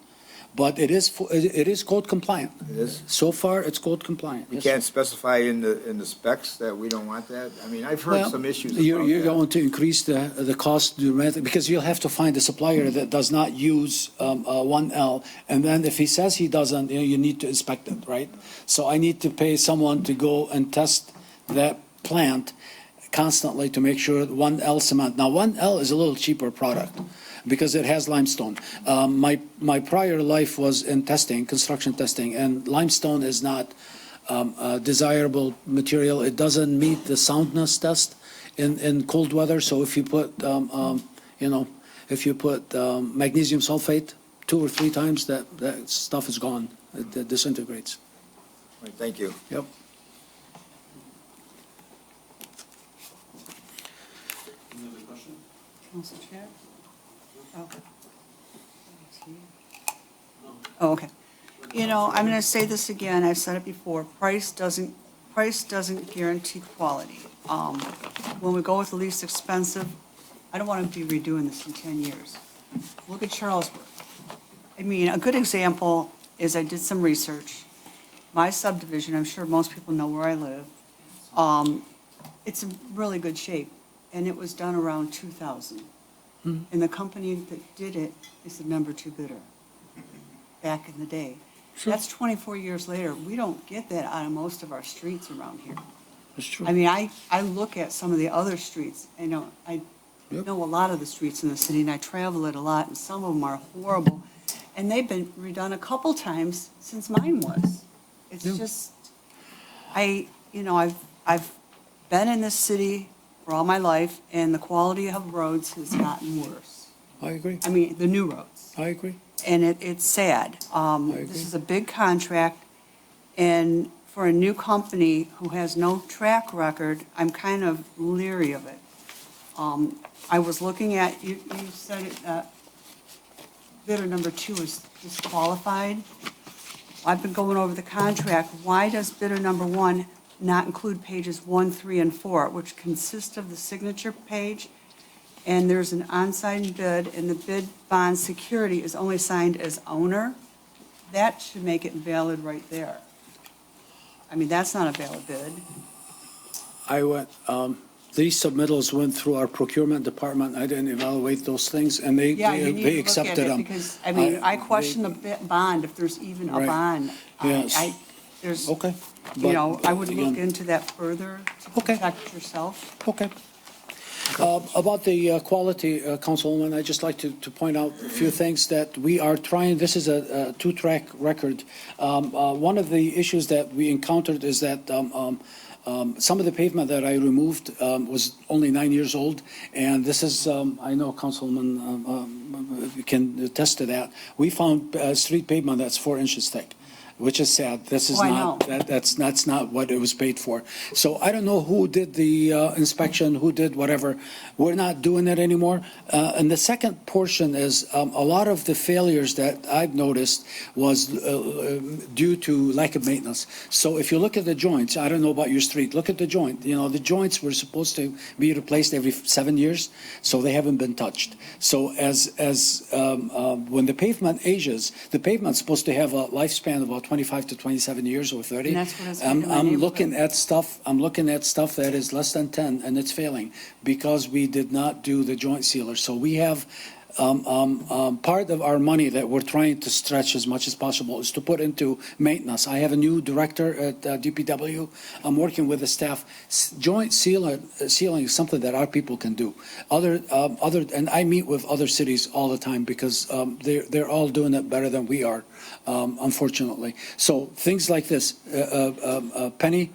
Speaker 2: But it is code compliant.
Speaker 7: It is?
Speaker 2: So far, it's code compliant.
Speaker 7: You
Speaker 2: Yes,
Speaker 7: can't
Speaker 2: sir.
Speaker 7: specify in the specs that we don't want that? I mean, I've heard
Speaker 2: Well,
Speaker 7: some issues
Speaker 2: You're
Speaker 7: about that.
Speaker 2: going to increase the cost dramatically, because you'll have to find a supplier that does not use 1L. And then if he says he doesn't, you need to inspect it, right? So I need to pay someone to go and test that plant constantly to make sure 1L cement. Now, 1L is a little cheaper product because it has limestone. My prior life was in testing, construction testing, and limestone is not a desirable material. It doesn't meet the soundness test in cold weather. So if you put, magnesium sulfate 2 or 3 times, that stuff is gone. It disintegrates.
Speaker 7: Right, thank you.
Speaker 2: Yep.
Speaker 4: Council Chair? Oh. Oh, okay. You know, I'm going to say this again, I've said it before, price doesn't guarantee quality. When we go with the least expensive, I don't want to be redoing this in 10 years. Look at Charlesworth. I mean, a good example is I did some research. My subdivision, I'm sure most people know where I live, it's in really good shape, and it was done around 2000. And the company that did it is the number 2 bidder back in the day. That's 24 years later. We don't get that out of most of our streets around here.
Speaker 2: That's true.
Speaker 4: I mean, I look at some of the other streets, I know
Speaker 2: Yep.
Speaker 4: a lot of the streets in the city, and I travel it a lot, and some of them are horrible. And they've been redone a couple times since mine was. It's
Speaker 2: Yeah.
Speaker 4: just, I've been in this city for all my life, and the quality of roads has gotten worse.
Speaker 2: I agree.
Speaker 4: I mean, the new roads.
Speaker 2: I agree.
Speaker 4: And it's sad.
Speaker 2: agree.
Speaker 4: This is a big contract, and for a new company who has no track record, I'm kind of leery of it. I was looking at, you said it, bidder number 2 is disqualified. I've been going over the contract. Why does bidder number 1 not include pages 1, 3, and 4, which consist of the signature page? And there's an unsigned bid, and the bid bond security is only signed as owner. That should make it valid right there. I mean, that's not a valid bid.
Speaker 2: These submittals went through our procurement department. I didn't evaluate those things, and they
Speaker 4: Yeah, you need to look at
Speaker 2: accepted
Speaker 4: it,
Speaker 2: them.
Speaker 4: because, I mean, I question the bond, if there's even a
Speaker 2: Right.
Speaker 4: bond.
Speaker 2: Yes.
Speaker 4: There's,
Speaker 2: Okay.
Speaker 4: I would look
Speaker 2: Again,
Speaker 4: into that further to
Speaker 2: Okay.
Speaker 4: protect yourself.
Speaker 2: Okay. About the quality, Councilwoman, I'd just like to point out a few things that we are trying. This is a 2-track record. One of the issues that we encountered is that some of the pavement that I removed was only 9 years old, and this is, I know Councilman can attest to that. We found street pavement that's 4 inches thick, which is sad. This is
Speaker 4: Oh, I
Speaker 2: not,
Speaker 4: know.
Speaker 2: that's not what it was paid for. So I don't know who did the inspection, who did whatever. We're not doing it anymore. And the second portion is a lot of the failures that I've noticed was due to lack of maintenance. So if you look at the joints, I don't know about your street, look at the joint. You know, the joints were supposed to be replaced every 7 years, so they haven't been touched. So when the pavement ages, the pavement's supposed to have a lifespan of about 25 to 27 years or 30.
Speaker 4: And that's what it's in my
Speaker 2: I'm
Speaker 4: neighborhood.
Speaker 2: looking at stuff that is less than 10, and it's failing because we did not do the joint sealer. So we have part of our money that we're trying to stretch as much as possible is to put into maintenance. I have a new director at DPW. I'm working with the staff. Joint sealing is something that our people can do. And I meet with other cities all the time because they're all doing it better than we are, unfortunately. So things like this, penny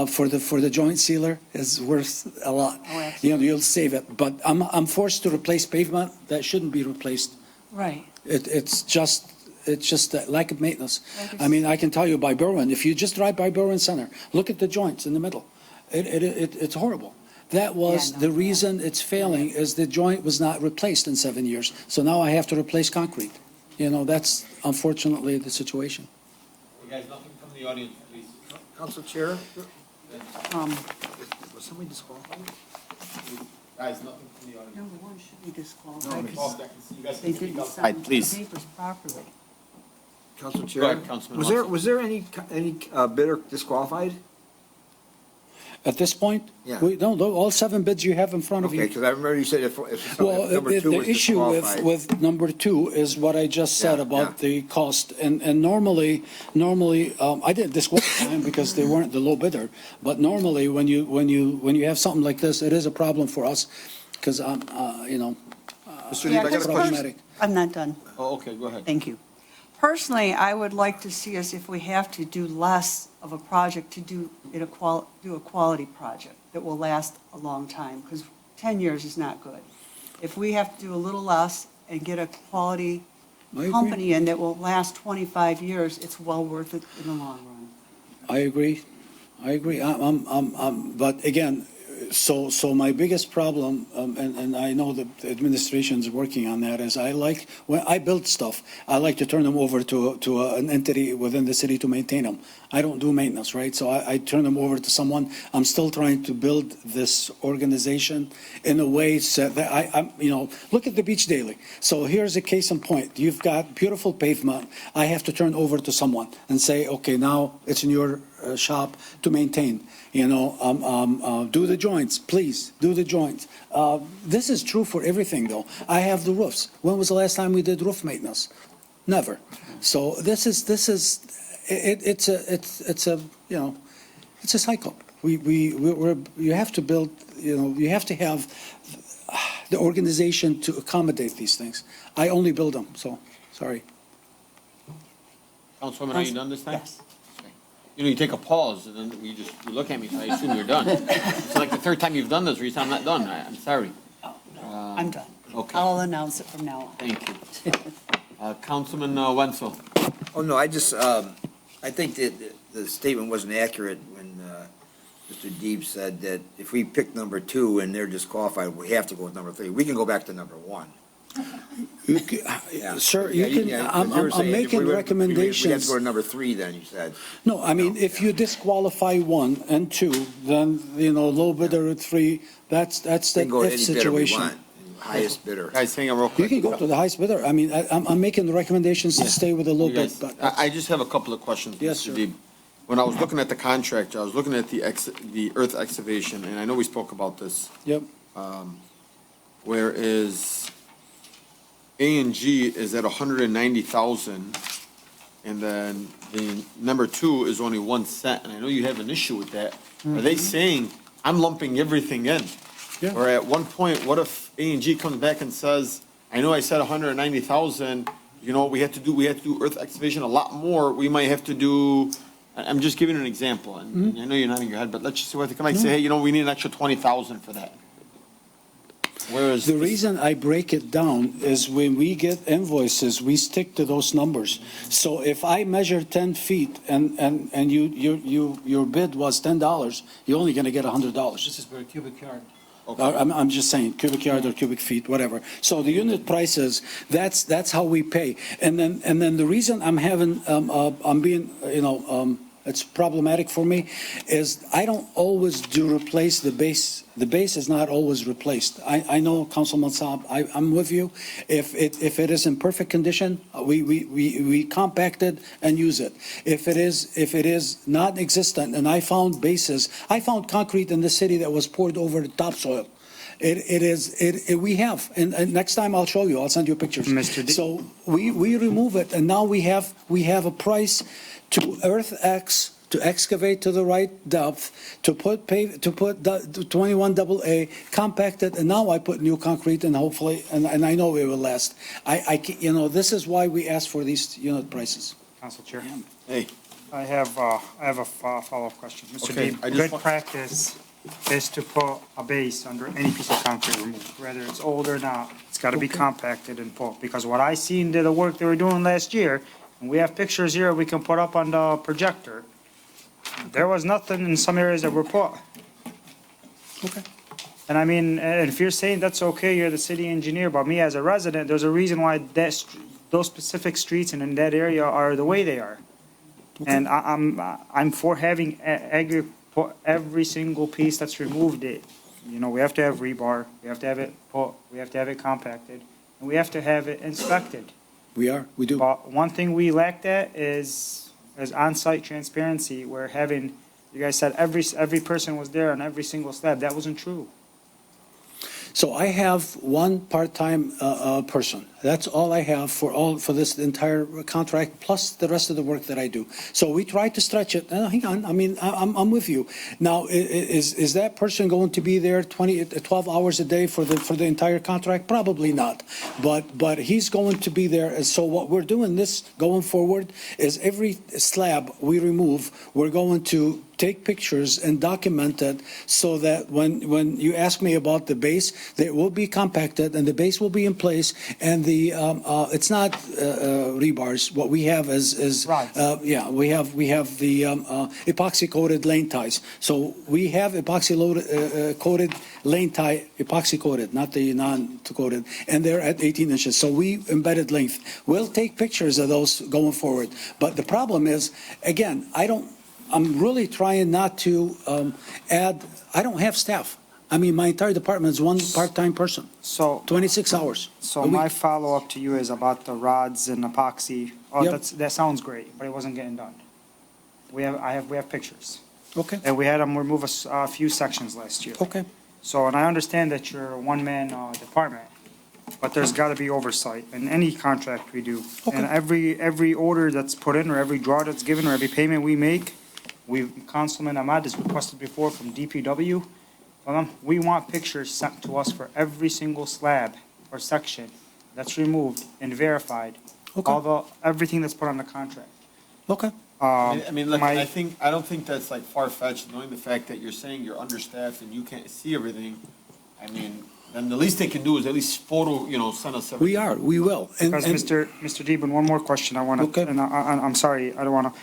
Speaker 2: for the joint sealer is worth a lot.
Speaker 4: Oh, absolutely.
Speaker 2: You know, you'll save it. But I'm forced to replace pavement that shouldn't be replaced.
Speaker 4: Right.
Speaker 2: It's just a lack of maintenance. I mean, I can tell you by Berwyn, if you just drive by Berwyn Center, look at the joints in the middle. It's horrible. That was the reason it's failing is the joint was not replaced in 7 years. So now I have to replace concrete. You know, that's unfortunately the situation.
Speaker 1: Guys, nothing from the audience, please.
Speaker 7: Council Chair,
Speaker 4: Um,
Speaker 7: was somebody disqualified?
Speaker 1: Guys, nothing from the audience.
Speaker 4: Number one should be disqualified because
Speaker 1: You guys
Speaker 4: they
Speaker 1: can speak
Speaker 4: didn't
Speaker 1: outside,
Speaker 4: sign the
Speaker 1: please.
Speaker 4: papers properly.
Speaker 7: Council
Speaker 1: Go
Speaker 7: Chair,
Speaker 1: ahead, Councilman
Speaker 7: was there any bidder disqualified?
Speaker 2: At this point?
Speaker 7: Yeah.
Speaker 2: No, all 7 bids you have in front of
Speaker 7: Okay,
Speaker 2: you.
Speaker 7: because I remember you said if
Speaker 2: Well,
Speaker 7: number two
Speaker 2: the
Speaker 7: was
Speaker 2: issue
Speaker 7: disqualified.
Speaker 2: with number 2 is what I just said
Speaker 7: Yeah,
Speaker 2: about
Speaker 7: yeah.
Speaker 2: the cost. And normally, I didn't disqualify them because they weren't the low bidder. But normally, when you have something like this, it is a problem for us because,
Speaker 1: Mr.
Speaker 4: Yeah,
Speaker 1: Deeb, I got a
Speaker 4: because
Speaker 1: question.
Speaker 2: problematic.
Speaker 4: I'm not done.
Speaker 1: Oh, okay, go ahead.
Speaker 4: Thank you. Personally, I would like to see us, if we have to do less of a project, to do a quality project that will last a long time, because 10 years is not good. If we have to do a little less and get a quality
Speaker 2: I agree.
Speaker 4: company in that will last 25 years, it's well worth it in the long run.
Speaker 2: I agree. But again, so my biggest problem, and I know the administration's working on that, is when I build stuff, I like to turn them over to an entity within the city to maintain them. I don't do maintenance, right? So I turn them over to someone. I'm still trying to build this organization in a way so that look at the Beach Daily. So here's a case in point. You've got beautiful pavement. I have to turn over to someone and say, okay, now it's in your shop to maintain. Do the joints, please, do the joints. This is true for everything, though. I have the roofs. When was the last time we did roof maintenance? Never. So it's a cycle. You have to build, you have to have the organization to accommodate these things. I only build them, so, sorry.
Speaker 1: Councilwoman, are you done this time?
Speaker 4: Yes.
Speaker 1: You take a pause, and then you look at me, so I assume you're done. It's like the third time you've done this, or you say, I'm not done. I'm sorry.
Speaker 4: I'm done.
Speaker 1: Okay.
Speaker 4: I'll announce it from now on.
Speaker 1: Thank you. Councilman Wenzel.
Speaker 7: Oh, no, I think that the statement wasn't accurate when Mr. Deeb said that if we pick number 2 and they're disqualified, we have to go with number 3. We can go back to number 1. Yeah.
Speaker 2: Sir,
Speaker 7: Yeah,
Speaker 2: you can,
Speaker 7: yeah, 'cause you were
Speaker 2: I'm
Speaker 7: saying if
Speaker 2: making
Speaker 7: we have to
Speaker 2: recommendations.
Speaker 7: go to number 3 then, you said.
Speaker 2: No, I mean, if you disqualify 1 and 2, then, low bidder at 3, that's
Speaker 7: We
Speaker 2: the
Speaker 7: can go to
Speaker 2: if
Speaker 7: any bidder we
Speaker 2: situation.
Speaker 7: want, highest bidder.
Speaker 1: Guys, hang on real
Speaker 2: You
Speaker 1: quick.
Speaker 2: can go to the highest bidder. I mean, I'm making the recommendations to stay with the low
Speaker 1: You
Speaker 2: bid,
Speaker 1: guys,
Speaker 2: but.
Speaker 1: I just have a couple of questions,
Speaker 2: Yes,
Speaker 1: Mr.
Speaker 2: sir.
Speaker 1: Deeb. When I was looking at the contract, I was looking at the earth excavation, and I know we spoke about this.
Speaker 2: Yep.
Speaker 1: Whereas A&G is at 190,000, and then the number 2 is only 1 cent, and I know you have an issue with that. Are they saying, I'm lumping everything in?
Speaker 2: Yeah.
Speaker 1: Or at one point, what if A&G comes back and says, I know I said 190,000, we have to do earth excavation a lot more, we might have to do, I'm just giving an example, and I know you're nodding your head, but let's just see what they come back and say, hey, we need an extra 20,000 for that. Whereas.
Speaker 2: The reason I break it down is when we get invoices, we stick to those numbers. So if I measure 10 feet and your bid was $10, you're only going to get $100.
Speaker 6: This is per cubic yard.
Speaker 2: I'm just saying, cubic yard or cubic feet, whatever. So the unit prices, that's how we pay. And then the reason I'm being, it's problematic for me is I don't always replace the base. The base is not always replaced. I know, Councilman Saab, I'm with you. If it is in perfect condition, we compact it and use it. If it is not existent, and I found concrete in the city that was poured over the topsoil. We have, and next time I'll show you, I'll send you pictures.
Speaker 5: Mr. D.
Speaker 2: So we remove it, and now we have a price to earth X, to excavate to the right depth, to put the 21 AA, compact it, and now I put new concrete, and hopefully, and I know it will last. This is why we ask for these unit prices.
Speaker 5: Council Chair.
Speaker 1: Hey.
Speaker 5: I have a follow-up question. Mr.
Speaker 1: Okay,
Speaker 5: Deeb,
Speaker 1: I just
Speaker 5: good
Speaker 1: want-
Speaker 5: practice is to put a base under any piece of concrete removed, whether it's old or not. It's got to be compacted and put, because what I seen did the work they were doing last year, and we have pictures here we can put up on the projector. There was nothing in some areas that were put.
Speaker 2: Okay.
Speaker 5: And I mean, if you're saying that's okay, you're the city engineer, but me as a resident, there's a reason why those specific streets and in that area are the way they are. And I'm for having put every single piece that's removed it we have to have rebar, we have to have it put, we have to have it compacted, and we have to have it inspected.
Speaker 2: We do.
Speaker 5: But one thing we lacked at is on-site transparency, where having, you guys said every person was there on every single slab. That wasn't true.
Speaker 2: So I have one part-time person. That's all I have for this entire contract, plus the rest of the work that I do. So we try to stretch it. Hang on, I mean, I'm with you. Now, is that person going to be there 12 hours a day for the entire contract? Probably not. But he's going to be there. And so what we're doing this going forward is every slab we remove, we're going to take pictures and document it so that when you ask me about the base, it will be compacted and the base will be in place, and it's not rebars. What we have is
Speaker 5: Rods.
Speaker 2: we have the epoxy coated lane ties. So we have epoxy coated lane tie, epoxy coated, not the non-coated, and they're at 18 inches. So we embedded length. We'll take pictures of those going forward. But the problem is, again, I'm really trying not to add, I don't have staff. I mean, my entire department is one part-time person,
Speaker 5: So,
Speaker 2: 26 hours.
Speaker 5: so
Speaker 2: a week.
Speaker 5: my follow-up to you is about the rods and epoxy. Oh,
Speaker 2: Yep.
Speaker 5: that sounds great, but it wasn't getting done. We have pictures.
Speaker 2: Okay,
Speaker 5: And we had them remove a few sections last year.
Speaker 2: okay.
Speaker 5: So, and I understand that you're a one-man department, but there's got to be oversight in any contract we do. And every order that's put in, or every draw that's given, or every payment we make, Councilman Ahmad has requested before from DPW, we want pictures sent to us for every single slab or section that's removed and verified,
Speaker 2: Okay.
Speaker 5: Everything that's put on the contract.
Speaker 2: Okay.
Speaker 1: I mean, look,
Speaker 5: my-
Speaker 1: I don't think that's like far-fetched, knowing the fact that you're saying you're understaffed and you can't see everything. I mean, then the least they can do is at least send us everything.
Speaker 2: We will. And-
Speaker 5: Because
Speaker 2: and-
Speaker 5: Mr. Dearborn, one more question I want to,
Speaker 2: Okay.
Speaker 5: and I'm sorry, I don't want to,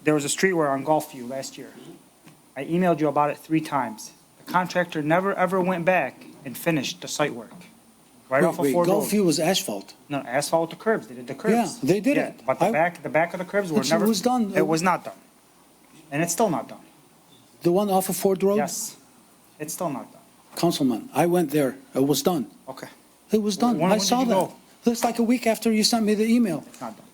Speaker 5: there was a streetwear on Gulfview last year. I emailed you about it 3 times. The contractor never, ever went back and finished the site work. Right off of
Speaker 2: Wait,
Speaker 5: Ford Road.
Speaker 2: Gulfview was asphalt.
Speaker 5: No, asphalt the curbs, they did the curbs.
Speaker 2: Yeah, they did
Speaker 5: Yeah,
Speaker 2: it.
Speaker 5: But the back of the curbs were
Speaker 2: It
Speaker 5: never.
Speaker 2: was done.
Speaker 5: It was not done. And it's still not done.
Speaker 2: The one off of Ford Road?
Speaker 5: Yes, it's still not done.
Speaker 2: Councilman, I went there. It was done.
Speaker 5: Okay,
Speaker 2: It was done.
Speaker 5: When
Speaker 2: I
Speaker 5: did
Speaker 2: saw
Speaker 5: you
Speaker 2: that.
Speaker 5: go?
Speaker 2: Looks like a week after you sent me the email.
Speaker 5: it's not done.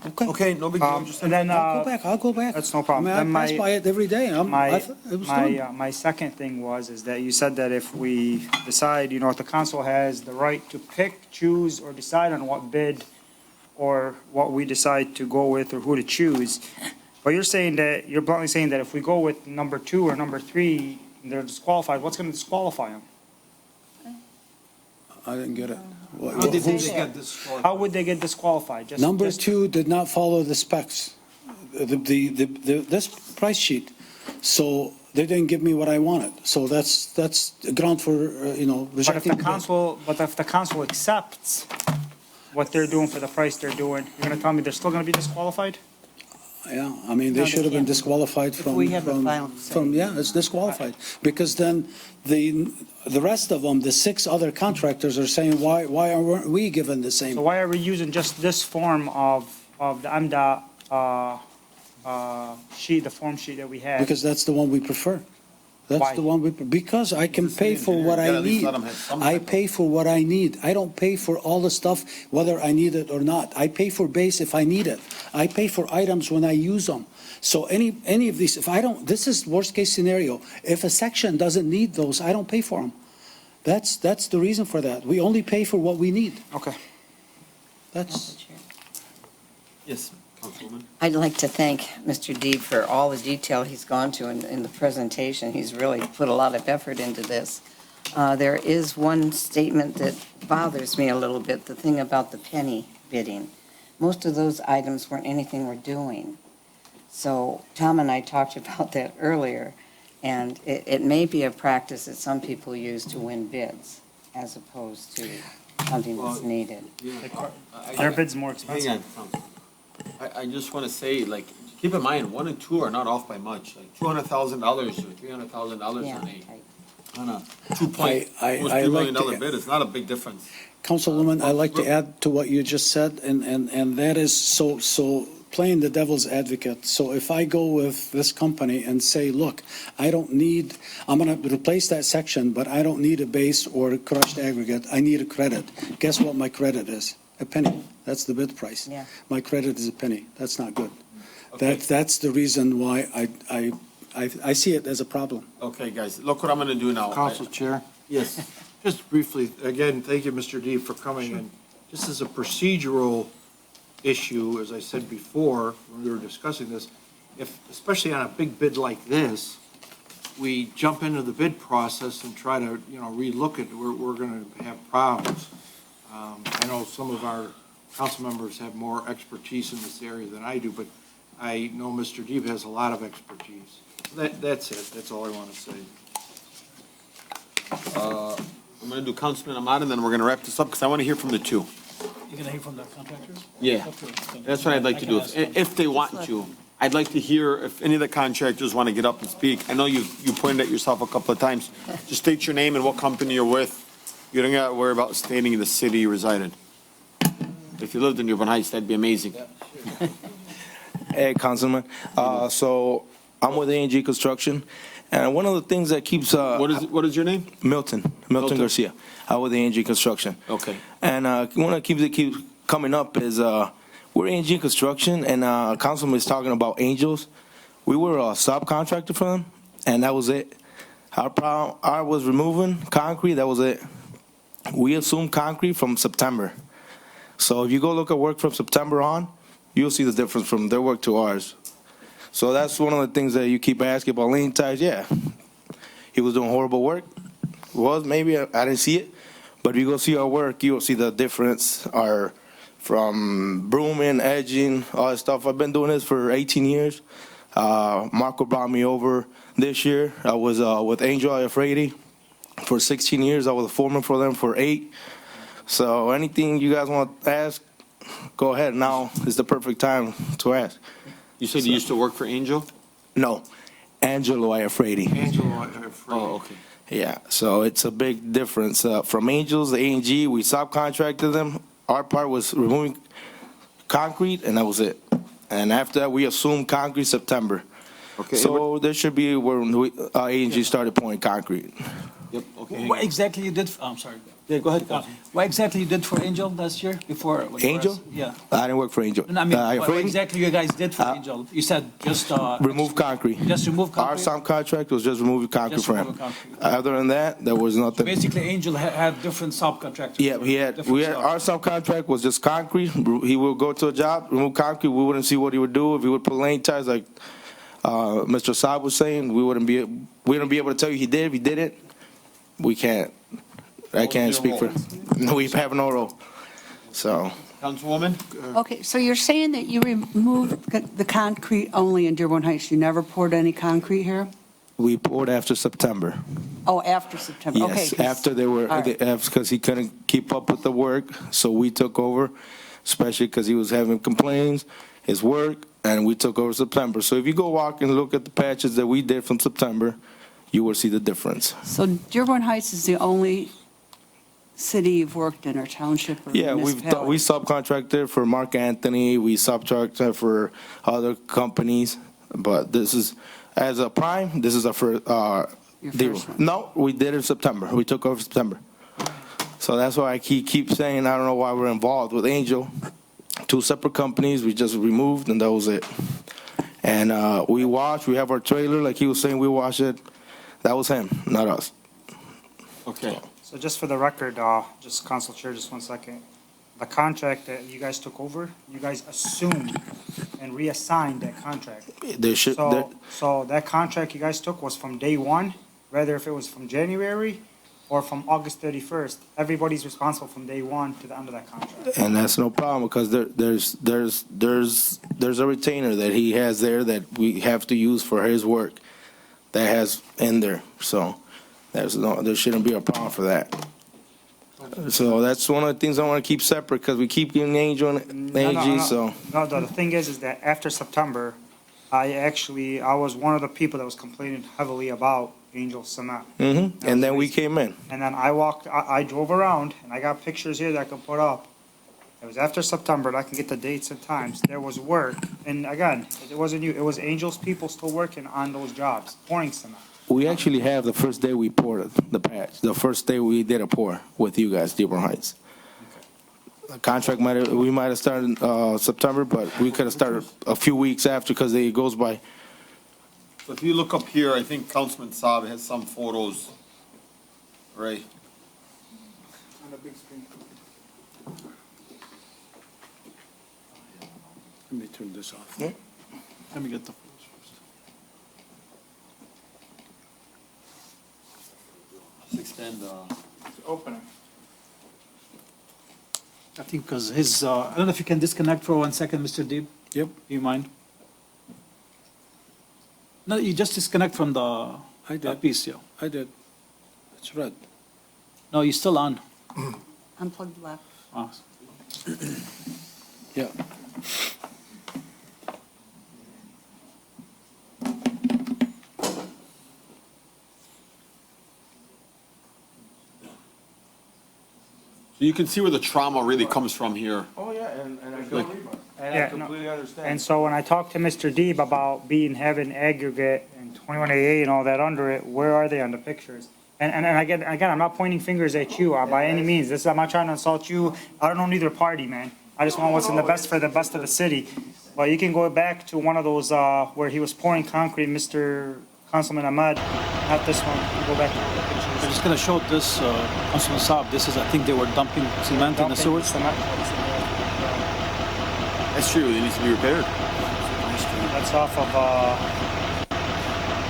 Speaker 2: Okay.
Speaker 1: Okay, no big deal. Just
Speaker 5: And then,
Speaker 2: I'll go back.
Speaker 5: that's no problem.
Speaker 2: I
Speaker 5: Then
Speaker 2: mean, I pass
Speaker 5: my-
Speaker 2: by it every day. It was done.
Speaker 5: My second thing is that you said that if we decide, if the council has the right to pick, choose, or decide on what bid or what we decide to go with or who to choose, but you're bluntly saying that if we go with number 2 or number 3, they're disqualified, what's going to disqualify them?
Speaker 2: I didn't get it.
Speaker 6: How did they get this far?
Speaker 5: How would they get disqualified?
Speaker 2: Number 2 did not follow the specs, this price sheet. So they didn't give me what I wanted. So that's ground for,
Speaker 5: But if
Speaker 2: rejecting.
Speaker 5: the council accepts what they're doing for the price they're doing, you're going to tell me they're still going to be disqualified?
Speaker 2: Yeah, I mean,
Speaker 8: No,
Speaker 2: they
Speaker 8: they
Speaker 2: should have been
Speaker 8: can't.
Speaker 2: disqualified from.
Speaker 8: we have the
Speaker 2: from-
Speaker 8: final say.
Speaker 2: From, yeah, it's disqualified. Because then the rest of them, the 6 other contractors are saying, why aren't we given the same?
Speaker 5: So why are we using just this form of the MDOT sheet, the form sheet that we have?
Speaker 2: Because that's the one we prefer. That's
Speaker 5: Why?
Speaker 2: the one because I can
Speaker 1: It's the
Speaker 2: pay
Speaker 1: city
Speaker 2: for what
Speaker 1: engineer. You
Speaker 2: I
Speaker 1: gotta at least
Speaker 2: need.
Speaker 1: let 'em have some
Speaker 2: I
Speaker 1: type of-
Speaker 2: pay for what I need. I don't pay for all the stuff, whether I need it or not. I pay for base if I need it. I pay for items when I use them. So any of these, if I don't, this is worst case scenario. If a section doesn't need those, I don't pay for them. That's the reason for that. We only pay for what we need.
Speaker 5: Okay.
Speaker 2: That's,
Speaker 1: Yes, Councilwoman.
Speaker 8: I'd like to thank Mr. Deeb for all the detail he's gone to in the presentation. He's really put a lot of effort into this. There is one statement that bothers me a little bit, the thing about the penny bidding. Most of those items weren't anything we're doing. So Tom and I talked about that earlier, and it may be a practice that some people use to win bids as opposed to something that's needed.
Speaker 5: Their bid's more
Speaker 1: Hang
Speaker 5: expensive.
Speaker 1: on, Council. I just want to say, like, keep in mind, 1 and 2 are not off by much, like $200,000 or $300,000
Speaker 8: Yeah,
Speaker 1: on
Speaker 8: tight.
Speaker 1: a 2 point,
Speaker 2: I
Speaker 1: almost
Speaker 2: like
Speaker 1: $3 million
Speaker 2: to-
Speaker 1: bid. It's not a big difference.
Speaker 2: Councilwoman, I'd like to add to what you just said, and that is, so playing the devil's advocate. So if I go with this company and say, look, I'm going to replace that section, but I don't need a base or a crushed aggregate. I need a credit. Guess what my credit is? A penny. That's the bid price.
Speaker 8: Yeah.
Speaker 2: My credit is a penny. That's not good.
Speaker 1: Okay.
Speaker 2: That's the reason why I see it as a problem.
Speaker 1: Okay, guys, look what I'm gonna do now.
Speaker 9: Council Chair,
Speaker 1: Yes,
Speaker 9: just briefly, again, thank you, Mr. Deeb, for coming in. Just as a procedural issue, as I said before, when we were discussing this, if, especially on a big bid like this, we jump into the bid process and try to, relook at, we're gonna have problems. I know some of our council members have more expertise in this area than I do, but I know Mr. Deeb has a lot of expertise. That's it, that's all I want to say.
Speaker 1: I'm gonna do Councilman Ahmad, and then we're gonna wrap this up, because I wanna hear from the two.
Speaker 6: You're gonna hear from the contractors?
Speaker 1: Yeah, that's what I'd like to do, if they want to. I'd like to hear if any of the contractors want to get up and speak. I know you pointed at yourself a couple of times. Just state your name and what company you're with. You don't gotta worry about stating the city you resided. If you lived in Dearborn Heights, that'd be amazing.
Speaker 10: Hey, Councilman. So I'm with A&G Construction, and one of the things that keeps
Speaker 1: What is your name?
Speaker 10: Milton
Speaker 1: Milton.
Speaker 10: Garcia. I'm with A&G Construction.
Speaker 1: Okay.
Speaker 10: And one that keeps coming up is we're A&G Construction, and Councilman is talking about Angels. We were a subcontractor for them, and that was it. Our was removing concrete. That was it. We assumed concrete from September. So if you go look at work from September on, you'll see the difference from their work to ours. So that's one of the things that you keep asking about lean ties. Yeah, he was doing horrible work. Maybe I didn't see it, but if you go see our work, you'll see the difference. Our from brooming, edging, all that stuff. I've been doing this for 18 years. Marco brought me over this year. I was with Angel Alfredi for 16 years. I was a foreman for them for 8. So anything you guys want to ask, go ahead. Now is the perfect time to ask.
Speaker 1: You said you used to work for Angel?
Speaker 10: No, Angelo Alfredi.
Speaker 9: Angelo,
Speaker 1: Oh, okay.
Speaker 10: Yeah, so it's a big difference. From Angels to A&G, we subcontracted them. Our part was removing concrete, and that was it. And after that, we assumed concrete September.
Speaker 1: Okay.
Speaker 10: So there should be where A&G started pouring concrete.
Speaker 1: Yep, okay.
Speaker 6: What exactly you did, I'm sorry.
Speaker 1: Yeah, go ahead, Councilman.
Speaker 6: What exactly you did for Angel last year before? when you were-
Speaker 10: Angel?
Speaker 6: Yeah.
Speaker 10: I didn't work for Angel.
Speaker 6: No, I mean, what
Speaker 10: Alfredi?
Speaker 6: exactly you guys did for Angel? You said just,
Speaker 10: Remove concrete.
Speaker 6: just remove
Speaker 10: Our
Speaker 6: concrete?
Speaker 10: subcontract was just removing concrete
Speaker 6: Just
Speaker 10: for him.
Speaker 6: remove concrete.
Speaker 10: Other than that, there was nothing.
Speaker 6: Basically, Angel had different subcontractors.
Speaker 10: Yeah,
Speaker 6: Different stuff.
Speaker 10: our subcontract was just concrete. He would go to a job, remove concrete. We wouldn't see what he would do. If he would put lane ties, like Mr. Saab was saying, we wouldn't be able to tell you he did. If he did it, we can't. I can't speak for. No, we have no role. So.
Speaker 1: Councilwoman?
Speaker 4: Okay, so you're saying that you removed the concrete only in Dearborn Heights? You never poured any concrete here?
Speaker 10: We poured after September.
Speaker 4: Oh, after September, okay.
Speaker 10: Yes, after they were,
Speaker 4: All right.
Speaker 10: because he couldn't keep up with the work, so we took over, especially because he was having complaints, his work, and we took over September. So if you go walk and look at the patches that we did from September, you will see the difference.
Speaker 4: So Dearborn Heights is the only city you've worked in, or township, or
Speaker 10: Yeah, we
Speaker 4: municipality?
Speaker 10: subcontracted for Mark Anthony, we subcontracted for other companies, but this is, as a prime, this is our first,
Speaker 4: Your
Speaker 10: deal.
Speaker 4: first one.
Speaker 10: No, we did it in September. We took over September. So that's why I keep saying, I don't know why we're involved with Angel. 2 separate companies, we just removed, and that was it. And we wash, we have our trailer, like he was saying, we wash it. That was him, not us.
Speaker 1: Okay.
Speaker 5: So just for the record, just Council Chair, just 1 second. The contract that you guys took over, you guys assumed and reassigned that contract.
Speaker 10: There should, there,
Speaker 5: So that contract you guys took was from day one, whether if it was from January or from August 31st. Everybody's responsible from day one to the end of that contract.
Speaker 10: and that's no problem, because there's a retainer that he has there that we have to use for his work that has in there, so there shouldn't be a problem for that. So that's one of the things I want to keep separate, because we keep getting Angel and AG, so.
Speaker 5: No, the thing is that after September, I was one of the people that was complaining heavily about Angel Cement.
Speaker 10: And then we came in.
Speaker 5: And then I drove around, and I got pictures here that I can put up. It was after September, and I can get the dates and times. There was work, and again, it wasn't you, it was Angel's people still working on those jobs, pouring cement.
Speaker 10: We actually have the first day we poured the patch, the first day we did a pour with you guys, Dearborn Heights. The contract we might have started September, but we could have started a few weeks after because it goes by.
Speaker 1: So if you look up here, I think Councilman Saab has some photos, right?
Speaker 5: On the big screen.
Speaker 2: Let me turn this off.
Speaker 6: Let me get the photos first.
Speaker 1: Let's extend,
Speaker 5: Opening.
Speaker 6: I think because his, I don't know if you can disconnect for 1 second, Mr. Deeb?
Speaker 2: Yep.
Speaker 6: Do you mind? No, you just disconnect from the
Speaker 2: I did.
Speaker 6: piece, yeah.
Speaker 2: I did. It's red.
Speaker 6: No, you're still on.
Speaker 4: Unplugged left.
Speaker 6: Ah.
Speaker 2: Yeah.
Speaker 1: so you can see where the trauma really comes from here.
Speaker 10: Oh, yeah, and
Speaker 5: Yeah, no. And so when I talked to Mr. Deeb about having aggregate and 21AA and all that under it, where are they on the pictures? And again, I'm not pointing fingers at you by any means. I'm not trying to insult you. I don't know neither party, man. I just want what's in the best for the best of the city. But you can go back to one of those, where he was pouring concrete, Mr. Councilman Ahmad, not this one. You go back to the
Speaker 6: I'm
Speaker 5: pictures.
Speaker 6: just going to show this, Councilman Saab, this is, I think they were dumping cement in the sewers.
Speaker 5: Cement.
Speaker 1: That's true, it needs to be repaired.
Speaker 5: That's off of,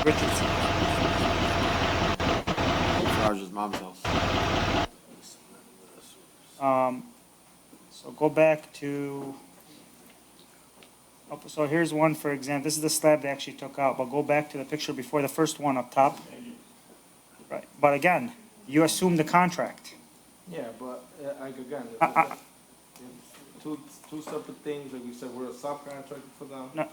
Speaker 5: Richardson.
Speaker 1: Raj's mom's house.
Speaker 5: So go back to, so here's one, for example, this is the slab they actually took out, but go back to the picture before the first one up top. Right, but again, you assume the contract.
Speaker 10: Yeah, but like again,
Speaker 5: I-
Speaker 10: two separate things, like we said, we're a subcontractor for them.
Speaker 5: No,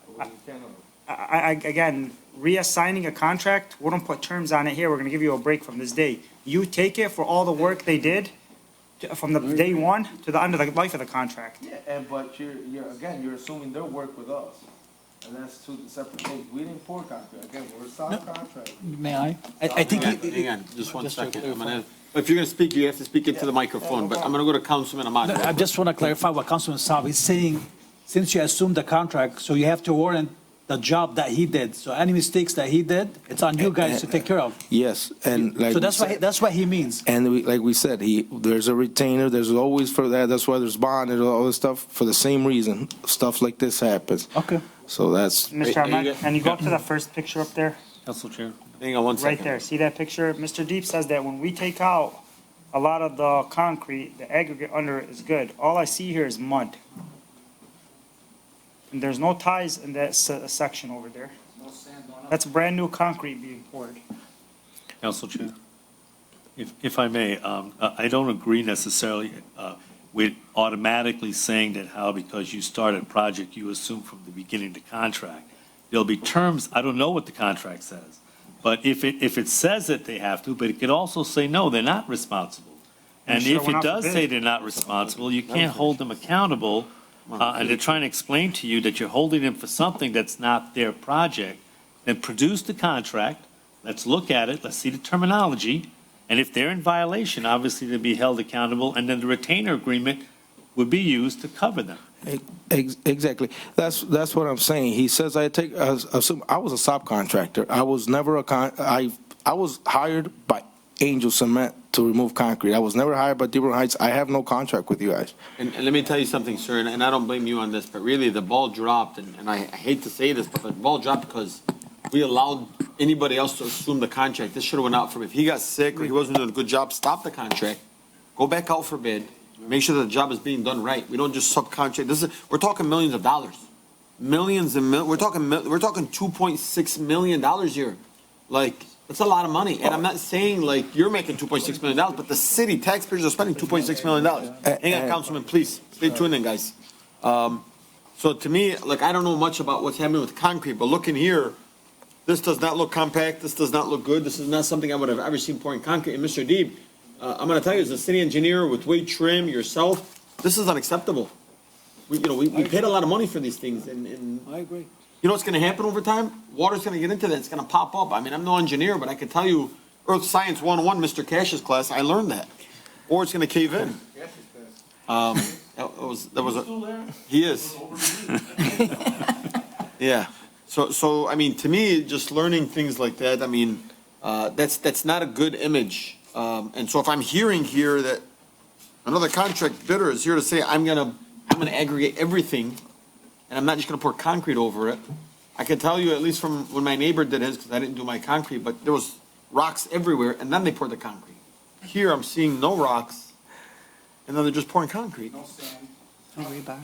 Speaker 10: We kind of.
Speaker 5: Again, reassigning a contract, we don't put terms on it here, we're gonna give you a break from this day. You take it for all the work they did, from the day one to the end of the life of the contract.
Speaker 10: Yeah, but you're assuming their work with us, and that's two separate things. We didn't pour concrete, again, we're a subcontractor.
Speaker 6: May I? I think.
Speaker 1: Hang on, just one
Speaker 6: Just to
Speaker 1: second. I'm
Speaker 6: clarify.
Speaker 1: gonna, if you're gonna speak, you have to speak into the microphone, but I'm gonna go to Councilman Ahmad.
Speaker 6: I just want to clarify what Councilman Saab is saying. Since you assumed the contract, so you have to warrant the job that he did. So any mistakes that he did, it's on you guys to take care of.
Speaker 10: Yes, and like.
Speaker 6: So that's what he means.
Speaker 10: And like we said, there's a retainer, there's always for that, that's why there's bond and all this stuff, for the same reason, stuff like this happens.
Speaker 6: Okay.
Speaker 10: So that's,
Speaker 5: Mr. Ahmed, can you go up to the first picture up there?
Speaker 6: Council Chair.
Speaker 1: Hang on one second.
Speaker 5: Right there, see that picture? Mr. Deep says that when we take out a lot of the concrete, the aggregate under it is good. All I see here is mud. And there's no ties in that section over there. That's brand new concrete being poured.
Speaker 11: Council Chair, if I may, I don't agree necessarily with automatically saying that how because you start a project, you assume from the beginning the contract. There'll be terms, I don't know what the contract says, but if it says that they have to, but it could also say, no, they're not responsible. And
Speaker 5: Sure,
Speaker 11: if
Speaker 5: we're
Speaker 11: it
Speaker 5: not
Speaker 11: does
Speaker 5: forbid.
Speaker 11: say they're not responsible, you can't hold them accountable, and they're trying to explain to you that you're holding them for something that's not their project. Then produce the contract, let's look at it, let's see the terminology, and if they're in violation, obviously they'll be held accountable, and then the retainer agreement would be used to cover them.
Speaker 10: exactly, that's what I'm saying. He says assume, I was a subcontractor. I was never I was hired by Angel Cement to remove concrete. I was never hired by Dearborn Heights. I have no contract with you guys.
Speaker 1: And let me tell you something, sir, and I don't blame you on this, but really the ball dropped, and I hate to say this, but the ball dropped because we allowed anybody else to assume the contract. This should have went out for him. If he got sick or he wasn't doing a good job, stop the contract, go back out for bid, make sure that the job is being done right. We don't just subcontract. We're talking millions of dollars. We're talking $2.6 million here. Like, that's a lot of money. And I'm not saying like you're making $2.6 million, but the city taxpayers are spending $2.6 million. Hang on, Councilman, please. Stay tuned in, guys. So to me, like, I don't know much about what's happening with concrete, but looking here, this does not look compact. This does not look good. This is not something I would have ever seen pouring concrete. And Mr. Deeb, I'm going to tell you, as a city engineer with Wade Trim, yourself, This is unacceptable. We paid a lot of money for these things, and
Speaker 2: I agree.
Speaker 1: you know what's gonna happen over time? Water's gonna get into that, it's gonna pop up. I mean, I'm no engineer, but I can tell you, Earth Science 101, Mr. Cash's class, I learned that. Or it's gonna cave in. That was a, he is. Yeah, so, I mean, to me, just learning things like that, I mean, that's not a good image. And so if I'm hearing here that another contract bidder is here to say, I'm gonna aggregate everything, and I'm not just gonna pour concrete over it. I can tell you, at least from when my neighbor did his, because I didn't do my concrete, but there was rocks everywhere, and then they poured the concrete. Here, I'm seeing no rocks, and then they're just pouring concrete.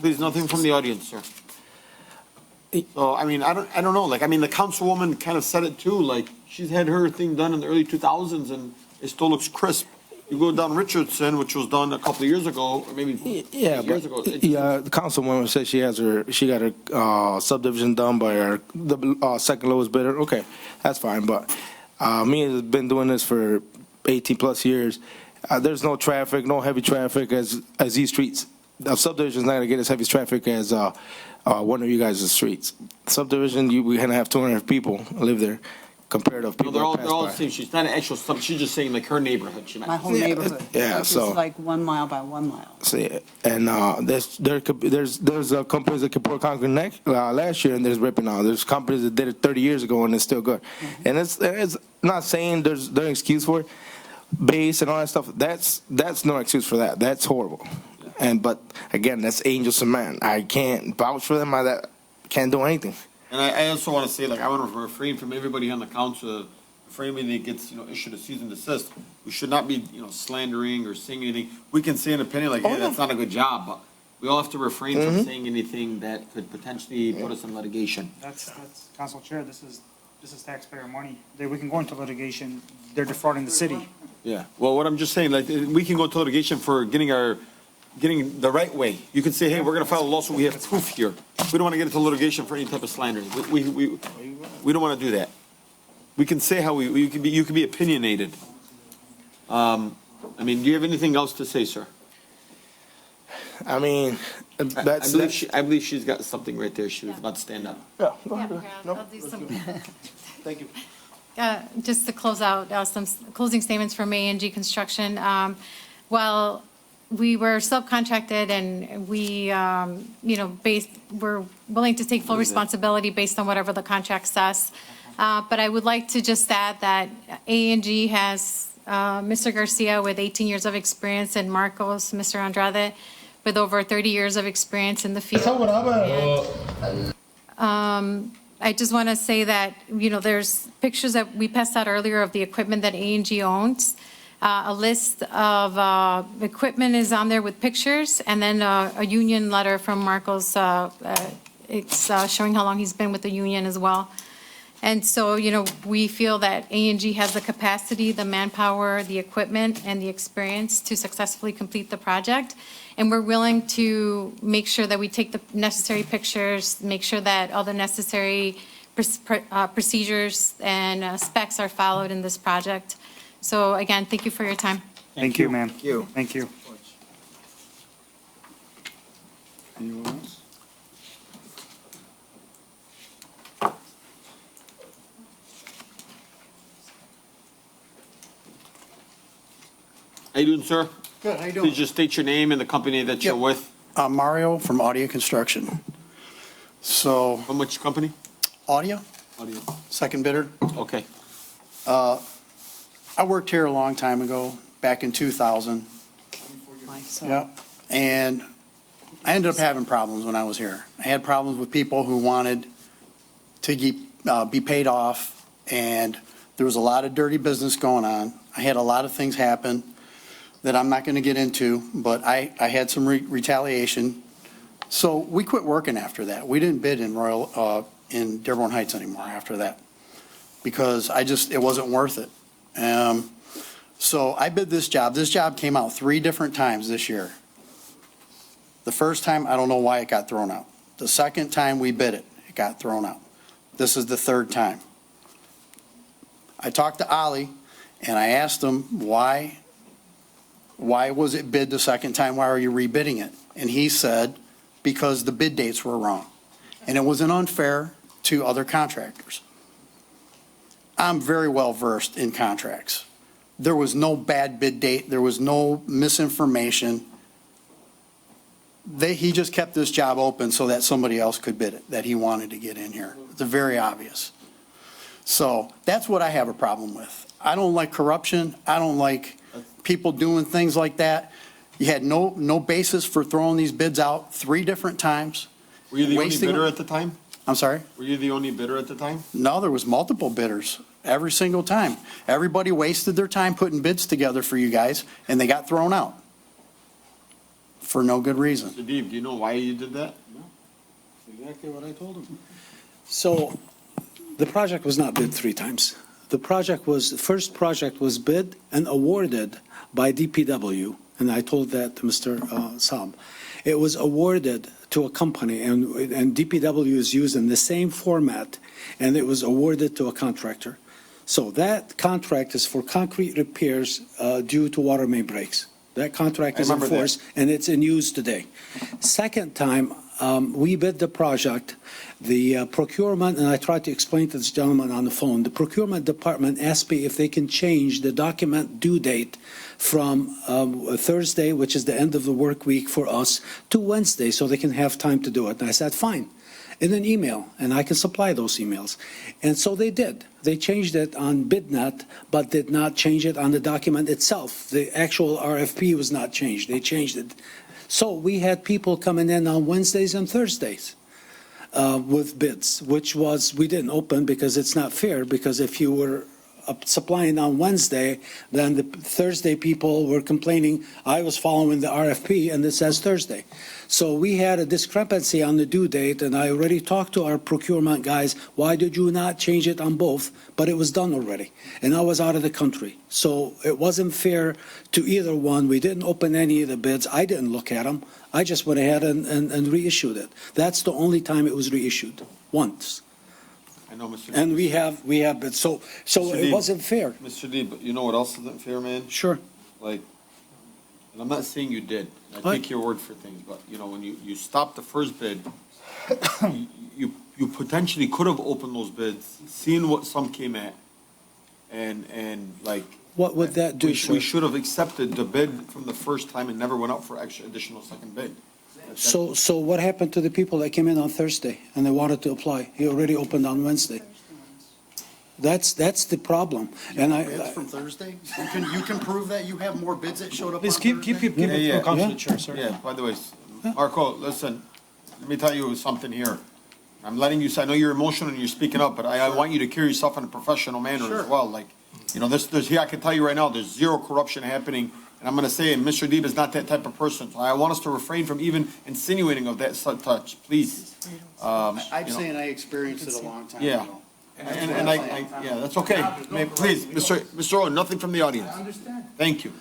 Speaker 1: Please, nothing from the audience, sir. So, I mean, I don't know, like, I mean, the councilwoman kind of said it too, like, she's had her thing done in the early 2000s, and it still looks crisp. You go down Richardson, which was done a couple of years ago, or maybe
Speaker 10: Yeah,
Speaker 1: years ago.
Speaker 10: but, yeah, the councilwoman said she got her subdivision done by the second lowest bidder. Okay, that's fine, but me has been doing this for 18 plus years. There's no traffic, no heavy traffic as these streets. The subdivision's not gonna get as heavy traffic as one of you guys' streets. Subdivision, we're gonna have 200 people live there compared to
Speaker 1: No,
Speaker 10: people
Speaker 1: they're
Speaker 10: that
Speaker 1: all the
Speaker 10: pass by.
Speaker 1: same. She's not an actual sub, she's just saying like her neighborhood. She
Speaker 4: My
Speaker 1: meant.
Speaker 4: whole neighborhood.
Speaker 10: Yeah,
Speaker 4: It's
Speaker 10: so-
Speaker 4: like 1 mile by 1 mile.
Speaker 10: See, and there's companies that can pour concrete last year and there's ripping out. There's companies that did it 30 years ago and it's still good. And it's not saying there's an excuse for it. Base and all that stuff. That's no excuse for that. That's horrible. But again, that's Angel Cement. I can't vouch for them. I can't do anything.
Speaker 1: And I also want to say, like, I want to refrain from everybody on the council, for anybody that gets, issued a cease and desist. We should not be, slandering or saying anything. We can say an opinion like, hey, that's not a good job, but we all have to refrain from saying anything that could potentially put us in litigation.
Speaker 5: That's Council Chair, this is taxpayer money. We can go into litigation, they're defrauding the city.
Speaker 1: Yeah, well, what I'm just saying, like, we can go into litigation for getting the right way. You can say, hey, we're gonna file a lawsuit, we have proof here. We don't wanna get into litigation for any type of slander. We don't wanna do that. We can say how you can be opinionated. I mean, do you have anything else to say, sir?
Speaker 10: I mean, that's.
Speaker 1: I believe she's got something right there. She was about to stand up.
Speaker 10: Yeah,
Speaker 3: I'll do some.
Speaker 10: Thank you.
Speaker 3: Just to close out, some closing statements from A&G Construction. While we were subcontracted and we, we're willing to take full responsibility based on whatever the contract says. But I would like to just add that A&G has Mr. Garcia with 18 years of experience and Marcos, Mr. Andrade, with over 30 years of experience in the field. And, I just want to say that, there's pictures that we passed out earlier of the equipment that A&G owns. A list of equipment is on there with pictures, and then a union letter from Marcos. It's showing how long he's been with the union as well. And so, we feel that A&G has the capacity, the manpower, the equipment, and the experience to successfully complete the project. And we're willing to make sure that we take the necessary pictures, make sure that all the necessary procedures and specs are followed in this project. So again, thank you for your time.
Speaker 5: Thank you, ma'am.
Speaker 7: Thank you.
Speaker 5: Thank you.
Speaker 2: Anyone else?
Speaker 1: How you doing, sir?
Speaker 12: Good, how you
Speaker 1: Please
Speaker 12: doing?
Speaker 1: just state your name and the company that you're
Speaker 12: Yep.
Speaker 1: with.
Speaker 12: Mario from Audio Construction. So,
Speaker 1: From which company?
Speaker 12: Audio,
Speaker 1: Audio.
Speaker 12: second bidder.
Speaker 1: Okay.
Speaker 12: I worked here a long time ago, back in 2000. Yep. And I ended up having problems when I was here. I had problems with people who wanted to be paid off, and there was a lot of dirty business going on. I had a lot of things happen that I'm not going to get into, but I had some retaliation. So we quit working after that. We didn't bid in Dearborn Heights anymore after that because it wasn't worth it. So I bid this job. This job came out 3 different times this year. The first time, I don't know why it got thrown out. The second time we bid it, it got thrown out. This is the 3rd time. I talked to Ollie and I asked him why why was it bid the second time? Why are you rebidding it? And he said, because the bid dates were wrong. And it wasn't unfair to other contractors. I'm very well versed in contracts. There was no bad bid date. There was no misinformation. He just kept this job open so that somebody else could bid it, that he wanted to get in here. It's very obvious. So that's what I have a problem with. I don't like corruption. I don't like people doing things like that. You had no basis for throwing these bids out 3 different times.
Speaker 1: Were you the only
Speaker 12: wasting
Speaker 1: bidder
Speaker 12: them.
Speaker 1: at the time?
Speaker 12: I'm sorry?
Speaker 1: Were you the only bidder at the time?
Speaker 12: No, there was multiple bidders every single time. Everybody wasted their time putting bids together for you guys, and they got thrown out for no good reason.
Speaker 1: Mr. Deeb, do you know why you did that?
Speaker 2: Exactly what I told him. So the project was not bid 3 times. The first project was bid and awarded by DPW, and I told that to Mr. Saab. It was awarded to a company, and DPW is used in the same format, and it was awarded to a contractor. So that contract is for concrete repairs due to water main breaks. That contract is in force, and it's in use today. Second time, we bid the project. The procurement, and I tried to explain to this gentleman on the phone, the procurement department asked me if they can change the document due date from Thursday, which is the end of the work week for us, to Wednesday, so they can have time to do it. And I said, fine, in an email, and I can supply those emails. And so they did. They changed it on BidNet, but did not change it on the document itself. The actual RFP was not changed. They changed it. So we had people coming in on Wednesdays and Thursdays with bids, which we didn't open because it's not fair, because if you were supplying on Wednesday, then the Thursday people were complaining, I was following the RFP and it says Thursday. So we had a discrepancy on the due date, and I already talked to our procurement guys, why did you not change it on both? But it was done already, and I was out of the country. So it wasn't fair to either one. We didn't open any of the bids. I didn't look at them. I just went ahead and reissued it. That's the only time it was reissued, once.
Speaker 1: I know, Mr. Deeb.
Speaker 2: And we have bids. So it wasn't fair.
Speaker 1: Mr. Deeb, but you know what else isn't fair, man?
Speaker 2: Sure.
Speaker 1: Like, and I'm not saying you did. I take your word for things, but, you know, when you stopped the first bid, you potentially could have opened those bids, seen what some came at, and like.
Speaker 2: What would that do, sir?
Speaker 1: We should have accepted the bid from the first time and never went out for additional second bid.
Speaker 2: So what happened to the people that came in on Thursday and they wanted to apply? He already opened on Wednesday. That's the problem. And
Speaker 12: Bids from Thursday? You can prove that you have more bids that showed up on
Speaker 6: Please
Speaker 12: Thursday?
Speaker 6: keep it for council chair, sir.
Speaker 1: Yeah, by the way, Marco, listen, let me tell you something here. I'm letting you, I know you're emotional and you're speaking up, but I want you to carry yourself in a professional manner as well. Like, you know, there's here, I can tell you right now, there's zero corruption happening. And I'm going to say, Mr. Deeb is not that type of person. So I want us to refrain from even insinuating of that touch, please.
Speaker 12: I'm
Speaker 1: you know.
Speaker 12: saying I experienced it a long time
Speaker 1: Yeah.
Speaker 12: ago.
Speaker 1: And yeah, that's okay. Please, Mr. Owen, nothing from the audience. I understand. Thank you.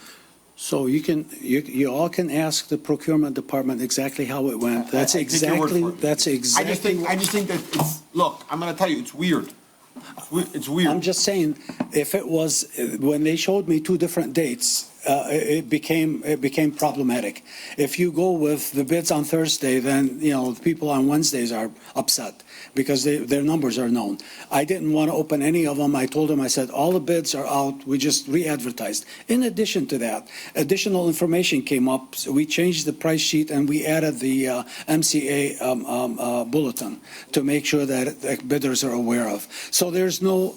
Speaker 2: So you all can ask the procurement department exactly how it went.
Speaker 1: I take your word for it.
Speaker 2: That's exactly.
Speaker 1: I just think that it's, look, I'm going to tell you, it's weird. It's weird.
Speaker 2: I'm just saying, if it was, when they showed me 2 different dates, it became problematic. If you go with the bids on Thursday, then, you know, the people on Wednesdays are upset because their numbers are known. I didn't want to open any of them. I told them, I said, all the bids are out. We just re-advertised. In addition to that, additional information came up. So we changed the price sheet and we added the MCA bulletin to make sure that bidders are aware of. So there's no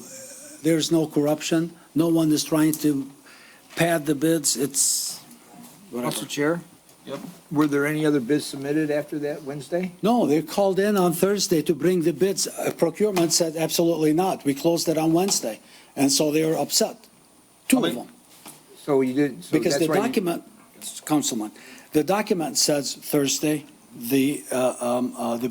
Speaker 2: corruption. No one is trying to pad the bids. It's whatever.
Speaker 7: Council Chair?
Speaker 1: Yep.
Speaker 7: Were there any other bids submitted after that Wednesday?
Speaker 2: No, they called in on Thursday to bring the bids. Procurement said absolutely not. We closed it on Wednesday. And so they were upset. 2 of them.
Speaker 7: So you did, so
Speaker 2: Because
Speaker 7: that's
Speaker 2: the
Speaker 7: why you-
Speaker 2: document, Councilman, the document says Thursday. The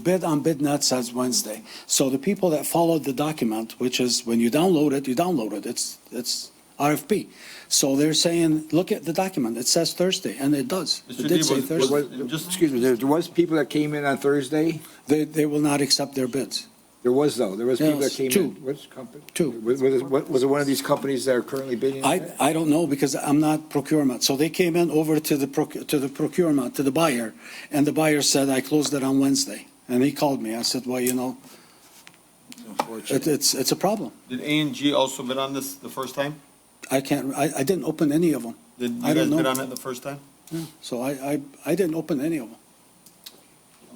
Speaker 2: bid on BidNet says Wednesday. So the people that followed the document, which is when you download it, you download it. It's RFP. So they're saying, look at the document. It says Thursday, and it does.
Speaker 1: Mr.
Speaker 2: It did say
Speaker 1: Deeb,
Speaker 2: Thursday.
Speaker 7: Excuse me, there was people that came in on Thursday?
Speaker 2: They will not accept their bids.
Speaker 7: There was people that
Speaker 2: Yes,
Speaker 7: came
Speaker 2: two.
Speaker 7: in. Which company?
Speaker 2: Two.
Speaker 7: Was it one of these companies that are currently bidding? on that?
Speaker 2: I don't know because I'm not procurement. So they came in over to the procurement, to the buyer, and the buyer said, I closed it on Wednesday. And he called me. I said, well, it's a problem.
Speaker 1: Did A&G also bid on this the first time?
Speaker 2: I didn't open any of them.
Speaker 1: Did you
Speaker 2: I
Speaker 1: guys
Speaker 2: don't
Speaker 1: bid
Speaker 2: know.
Speaker 1: on it the first time?
Speaker 2: Yeah. So I didn't open any of them.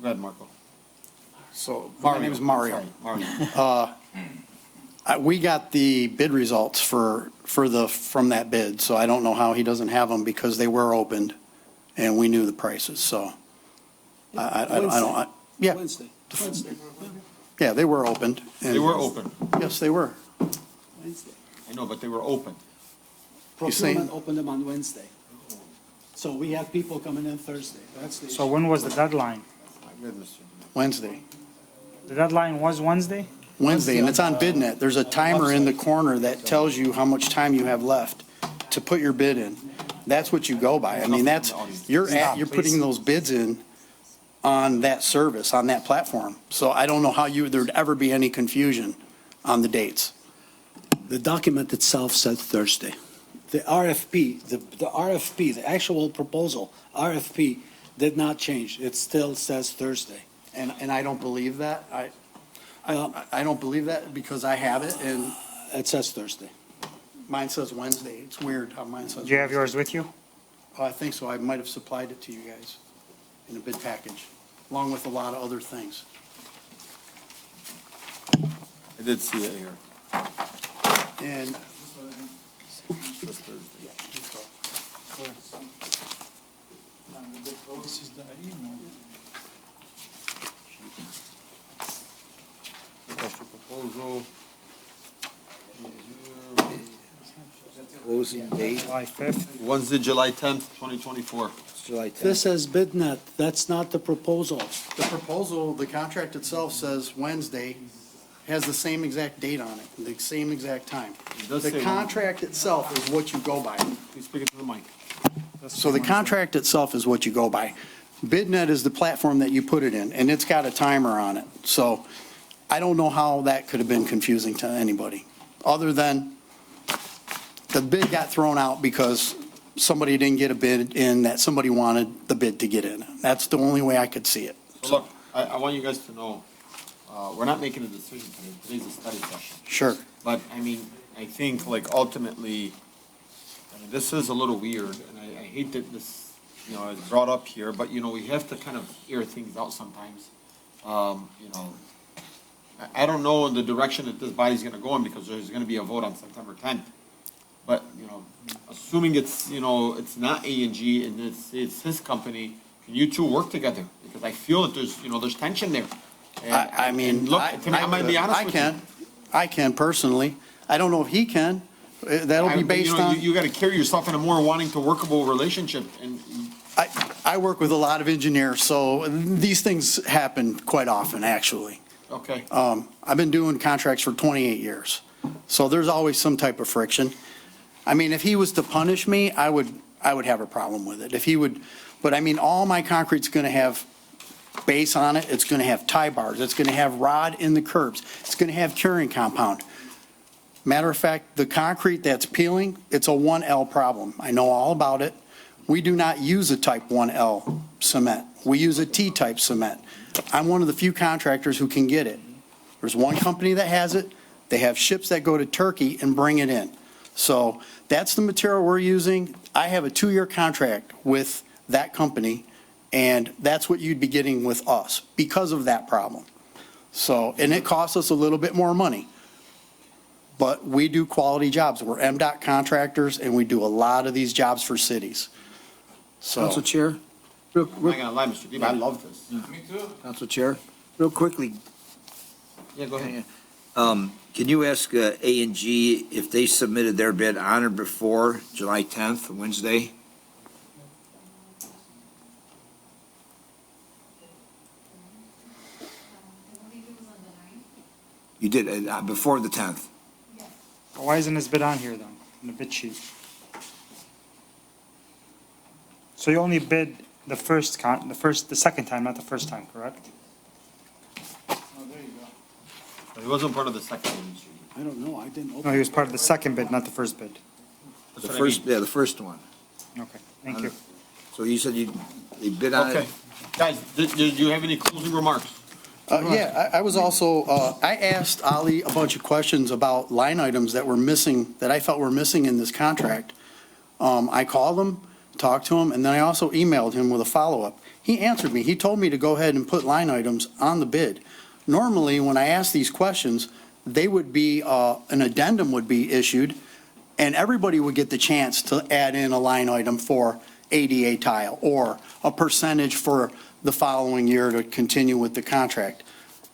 Speaker 1: Go ahead, Marco.
Speaker 12: So, my name is Mario.
Speaker 1: Sorry, Mario.
Speaker 12: We got the bid results from that bid, so I don't know how he doesn't have them because they were opened and we knew the prices, so. I don't, yeah,
Speaker 2: Wednesday.
Speaker 12: yeah, they were opened. and-
Speaker 1: They were open.
Speaker 12: Yes, they were.
Speaker 2: Wednesday.
Speaker 1: I know, but they were open.
Speaker 12: You saying-
Speaker 2: Procurement opened them on Wednesday. So we have people coming in Thursday. That's the
Speaker 5: So
Speaker 2: issue.
Speaker 5: when was the deadline?
Speaker 12: Wednesday.
Speaker 5: The deadline was Wednesday?
Speaker 12: Wednesday, and it's on BidNet. There's a timer in the corner that tells you how much time you have left to put your bid in. That's what you go by. I mean, you're putting those bids in on that service, on that platform. So I don't know how there'd ever be any confusion on the dates.
Speaker 2: The document itself said Thursday. The RFP, the actual proposal, RFP, did not change. It still says Thursday.
Speaker 12: And I don't believe that. I don't believe that because I have it and
Speaker 2: It says Thursday.
Speaker 12: mine says Wednesday. It's weird how mine says.
Speaker 5: Do you have
Speaker 12: Wednesday.
Speaker 5: yours with you?
Speaker 12: Oh, I think so. I might have supplied it to you guys in a bid package, along with a lot of other things.
Speaker 1: I did see it here.
Speaker 12: And
Speaker 1: Special proposal.
Speaker 7: Closing date,
Speaker 5: July 5th?
Speaker 1: Wednesday, July 10th, 2024.
Speaker 7: July 10th.
Speaker 2: This says BidNet. That's not the proposal.
Speaker 12: the proposal, the contract itself says Wednesday, has the same exact date on it, the same exact time.
Speaker 1: It does say
Speaker 12: The
Speaker 1: Wednesday.
Speaker 12: contract itself is what you go by.
Speaker 1: Please speak into the mic.
Speaker 12: So the contract itself is what you go by. BidNet is the platform that you put it in, and it's got a timer on it. So I don't know how that could have been confusing to anybody, other than the bid got thrown out because somebody didn't get a bid in that somebody wanted the bid to get in. That's the only way I could see it.
Speaker 1: So look, I want you guys to know, we're not making a decision today. Today's a study session.
Speaker 12: Sure.
Speaker 1: But, I mean, I think like ultimately, I mean, this is a little weird, and I hate that this, is brought up here, but, we have to kind of air things out sometimes. I don't know the direction that this body's gonna go in, because there's gonna be a vote on September 10th. But, assuming it's not A&G and it's his company, can you two work together? Because I feel that there's tension there. And-
Speaker 12: I mean,
Speaker 1: and look, I'm gonna be honest with you.
Speaker 12: I can personally. I don't know if he can. That'll be based on.
Speaker 1: You gotta carry yourself in a more wanting to workable relationship, and
Speaker 12: I work with a lot of engineers, so these things happen quite often, actually.
Speaker 1: okay.
Speaker 12: I've been doing contracts for 28 years, so there's always some type of friction. I mean, if he was to punish me, I would have a problem with it. If he would, but I mean, all my concrete's going to have base on it, it's going to have tie bars, it's going to have rod in the curbs, it's going to have curing compound. Matter of fact, the concrete that's peeling, it's a 1L problem. I know all about it. We do not use a type 1L cement. We use a T-type cement. I'm one of the few contractors who can get it. There's one company that has it. They have ships that go to Turkey and bring it in. So that's the material we're using. I have a 2-year contract with that company, and that's what you'd be getting with us because of that problem. So, and it costs us a little bit more money. But we do quality jobs. We're MDOT contractors, and we do a lot of these jobs for cities. So,
Speaker 13: Council Chair,
Speaker 1: I'm not gonna lie, Mr. Deeb, I love this.
Speaker 13: Council Chair, real quickly,
Speaker 1: Yeah, go ahead.
Speaker 7: Can you ask A&G if they submitted their bid on or before July 10th, Wednesday? You did, before the 10th?
Speaker 5: Why isn't this bid on here then, in the bid sheet? So you only bid the second time, not the first time, correct?
Speaker 1: He wasn't part of the second one, Mr. Deeb.
Speaker 2: I don't know, I didn't open.
Speaker 5: No, he was part of the second bid, not the first bid.
Speaker 1: That's
Speaker 7: The
Speaker 1: what I
Speaker 7: first,
Speaker 1: mean.
Speaker 7: yeah, the first one.
Speaker 5: Okay, thank you.
Speaker 7: So you said they bid on
Speaker 1: Okay.
Speaker 7: it?
Speaker 1: Guys, do you have any closing remarks?
Speaker 12: Yeah, I was also, I asked Ali a bunch of questions about line items that were missing, that I felt were missing in this contract. I called him, talked to him, and then I also emailed him with a follow-up. He answered me. He told me to go ahead and put line items on the bid. Normally, when I ask these questions, they would be, an addendum would be issued, and everybody would get the chance to add in a line item for ADA tile or a percentage for the following year to continue with the contract.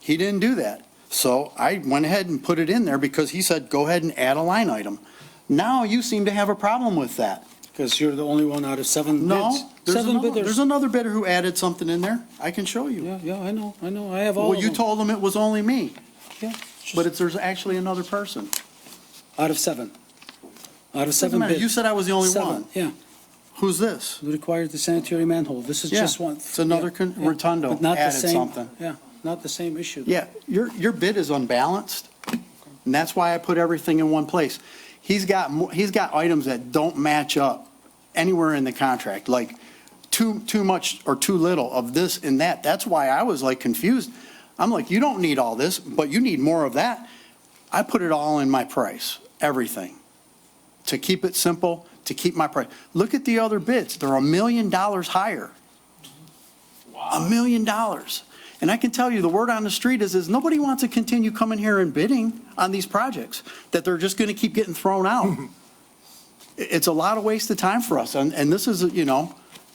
Speaker 12: He didn't do that. So I went ahead and put it in there because he said, go ahead and add a line item. Now you seem to have a problem with that.
Speaker 2: Because you're the only one out of 7 bids.
Speaker 12: No,
Speaker 2: Seven bidders.
Speaker 12: there's another bidder who added something in there. I can show you.
Speaker 2: Yeah, I know, I have all
Speaker 12: Well,
Speaker 2: of
Speaker 12: you
Speaker 2: them.
Speaker 12: told them it was only me,
Speaker 2: Yeah,
Speaker 12: but there's actually another person.
Speaker 2: out of 7. Out of
Speaker 12: Doesn't
Speaker 2: 7
Speaker 12: matter.
Speaker 2: bids.
Speaker 12: You said I was the only
Speaker 2: 7,
Speaker 12: one.
Speaker 2: yeah.
Speaker 12: Who's this?
Speaker 2: We required the sanitary manhole. This is
Speaker 12: Yeah,
Speaker 2: just one.
Speaker 12: it's another
Speaker 2: yeah, yeah.
Speaker 12: rotundo
Speaker 2: But not the
Speaker 12: added
Speaker 2: same-
Speaker 12: something.
Speaker 2: Yeah, not the same issue.
Speaker 12: Yeah, your bid is unbalanced, and that's why I put everything in one place. He's got items that don't match up anywhere in the contract, like too much or too little of this and that. That's why I was like confused. I'm like, you don't need all this, but you need more of that. I put it all in my price, everything, to keep it simple, to keep my price. Look at the other bids. They're $1 million higher. $1 million. And I can tell you, the word on the street is nobody wants to continue coming here and bidding on these projects, that they're just going to keep getting thrown out. It's a lot of waste of time for us, and this is,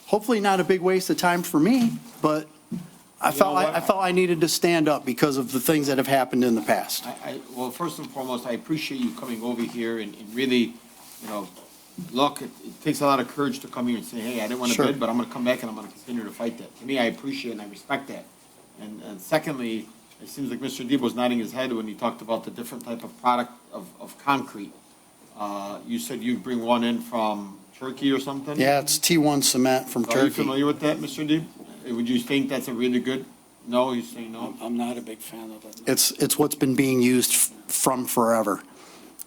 Speaker 12: hopefully not a big waste of time for me, but I felt I needed to stand up because of the things that have happened in the past.
Speaker 1: Well, first and foremost, I appreciate you coming over here and really, look, it takes a lot of courage to come here and say, hey, I didn't want to
Speaker 12: Sure.
Speaker 1: bid, but I'm going to come back and I'm going to continue to fight that. To me, I appreciate and I respect that. And secondly, it seems like Mr. Deeb was nodding his head when he talked about the different type of product of concrete. You said you bring one in from Turkey or something?
Speaker 12: Yeah, it's T1 cement from
Speaker 1: Are you
Speaker 12: Turkey.
Speaker 1: familiar with that, Mr. Deeb? Would you think that's a really good, no, you're saying no?
Speaker 2: I'm not a big fan of it.
Speaker 12: It's what's been being used from forever.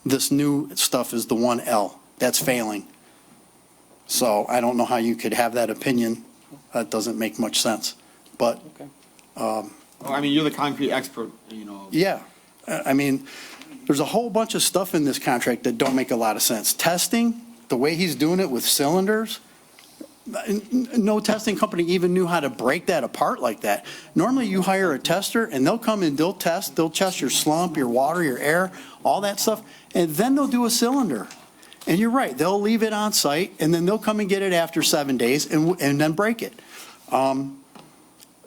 Speaker 12: This new stuff is the 1L. That's failing. So I don't know how you could have that opinion. That doesn't make much sense. But,
Speaker 2: Okay.
Speaker 1: I mean, you're the concrete expert,
Speaker 12: yeah, I mean, there's a whole bunch of stuff in this contract that don't make a lot of sense. Testing, the way he's doing it with cylinders, no testing company even knew how to break that apart like that. Normally, you hire a tester, and they'll come and they'll test your slump, your water, your air, all that stuff, and then they'll do a cylinder. And you're right, they'll leave it on site, and then they'll come and get it after 7 days and then break it.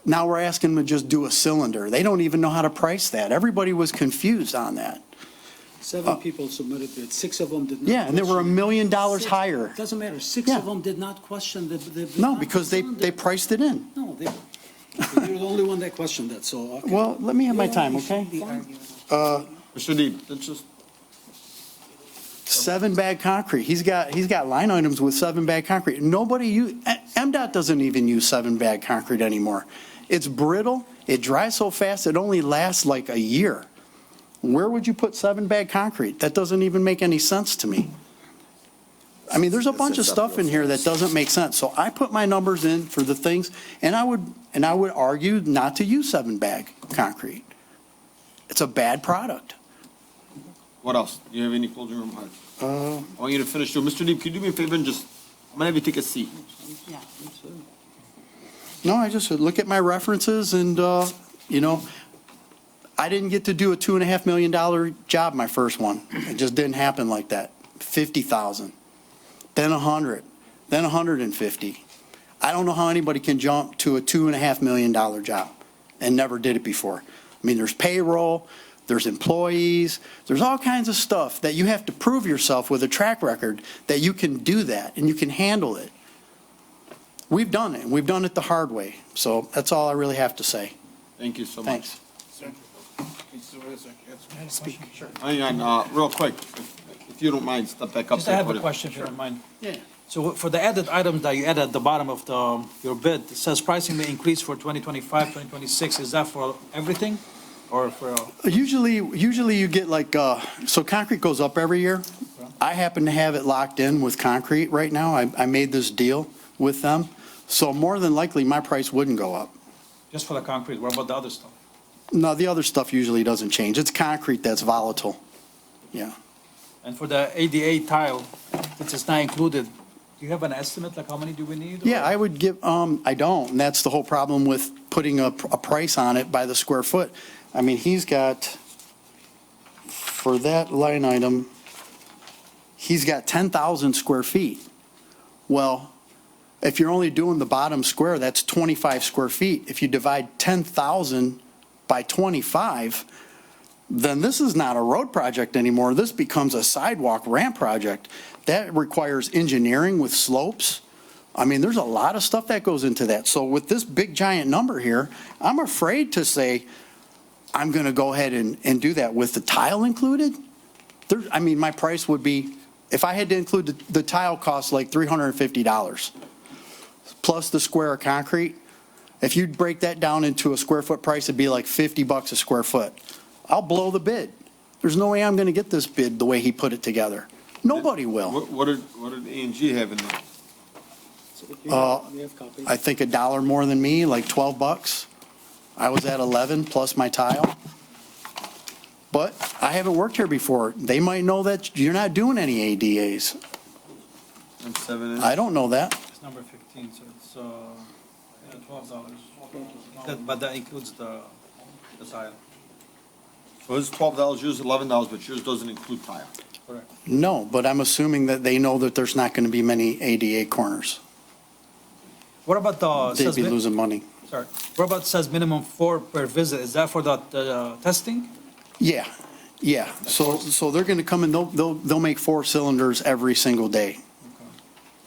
Speaker 12: Now we're asking them to just do a cylinder. They don't even know how to price that. Everybody was confused on that.
Speaker 2: 7 people submitted bids, 6 of them did not.
Speaker 12: Yeah, and they were $1
Speaker 2: question.
Speaker 12: million
Speaker 2: 6
Speaker 12: higher.
Speaker 2: Doesn't matter, 6
Speaker 12: Yeah.
Speaker 2: of them did not question the.
Speaker 12: No, because they priced it in.
Speaker 2: No, you're the only one that questioned that, so. okay.
Speaker 12: Well, let me have my time, okay?
Speaker 1: Mr. Deeb, let's just,
Speaker 12: 7-bag concrete. He's got line items with 7-bag concrete. MDOT doesn't even use 7-bag concrete anymore. It's brittle, it dries so fast, it only lasts like a year. Where would you put 7-bag concrete? That doesn't even make any sense to me. I mean, there's a bunch of stuff in here that doesn't make sense. So I put my numbers in for the things, and I would argue not to use 7-bag concrete. It's a bad product.
Speaker 1: what else? Do you have any closing remarks? I want you to finish too. Mr. Deeb, can you do me a favor and just, I'm gonna have you take a seat.
Speaker 4: Yeah.
Speaker 12: No, I just said, look at my references and, I didn't get to do a $2.5 million job my first one. It just didn't happen like that. 50,000, then 100, then 150. I don't know how anybody can jump to a $2.5 million job and never did it before. I mean, there's payroll, there's employees, there's all kinds of stuff that you have to prove yourself with a track record that you can do that and you can handle it. We've done it. We've done it the hard way. So that's all I really have to say.
Speaker 1: Thank you so much.
Speaker 12: Thanks.
Speaker 1: Hang on, real quick, if you don't mind, step back up.
Speaker 6: Just I
Speaker 1: there,
Speaker 6: have
Speaker 1: put
Speaker 6: a
Speaker 1: it-
Speaker 6: question, if you don't mind.
Speaker 12: Yeah.
Speaker 6: So for the added item that you added at the bottom of your bid, it says pricing may increase for 2025, 2026. Is that for everything? or for,
Speaker 12: Usually you get like, so concrete goes up every year. I happen to have it locked in with concrete right now. I made this deal with them. So more than likely, my price wouldn't go up.
Speaker 6: just for the concrete, what about the other stuff?
Speaker 12: No, the other stuff usually doesn't change. It's concrete that's volatile. Yeah.
Speaker 6: And for the ADA tile, since it's not included, do you have an estimate, like how many do we need?
Speaker 12: Yeah, I would give, I don't, and that's the whole problem with putting a price on it by the square foot. I mean, he's got, for that line item, he's got 10,000 square feet. Well, if you're only doing the bottom square, that's 25 square feet. If you divide 10,000 by 25, then this is not a road project anymore. This becomes a sidewalk ramp project. That requires engineering with slopes. I mean, there's a lot of stuff that goes into that. So with this big giant number here, I'm afraid to say, I'm going to go ahead and do that with the tile included. I mean, my price would be, if I had to include the tile cost, like $350 plus the square of concrete. If you break that down into a square foot price, it'd be like $50 a square foot. I'll blow the bid. There's no way I'm going to get this bid the way he put it together. Nobody will.
Speaker 1: What did A&G have in there?
Speaker 12: I think $1 more than me, like $12. I was at 11 plus my tile. But I haven't worked here before. They might know that you're not doing any ADAs.
Speaker 1: And 7 inch?
Speaker 12: I don't know that.
Speaker 6: It's number 15, so it's $12. But that includes the tile.
Speaker 1: So it's $12, yours $11, but yours doesn't include tile.
Speaker 6: Correct.
Speaker 12: No, but I'm assuming that they know that there's not going to be many ADA corners.
Speaker 6: What about the,
Speaker 12: They'd be losing money.
Speaker 6: sorry, what about says minimum 4 per visit? Is that for the testing?
Speaker 12: Yeah, yeah. So they're going to come and they'll make 4 cylinders every single day.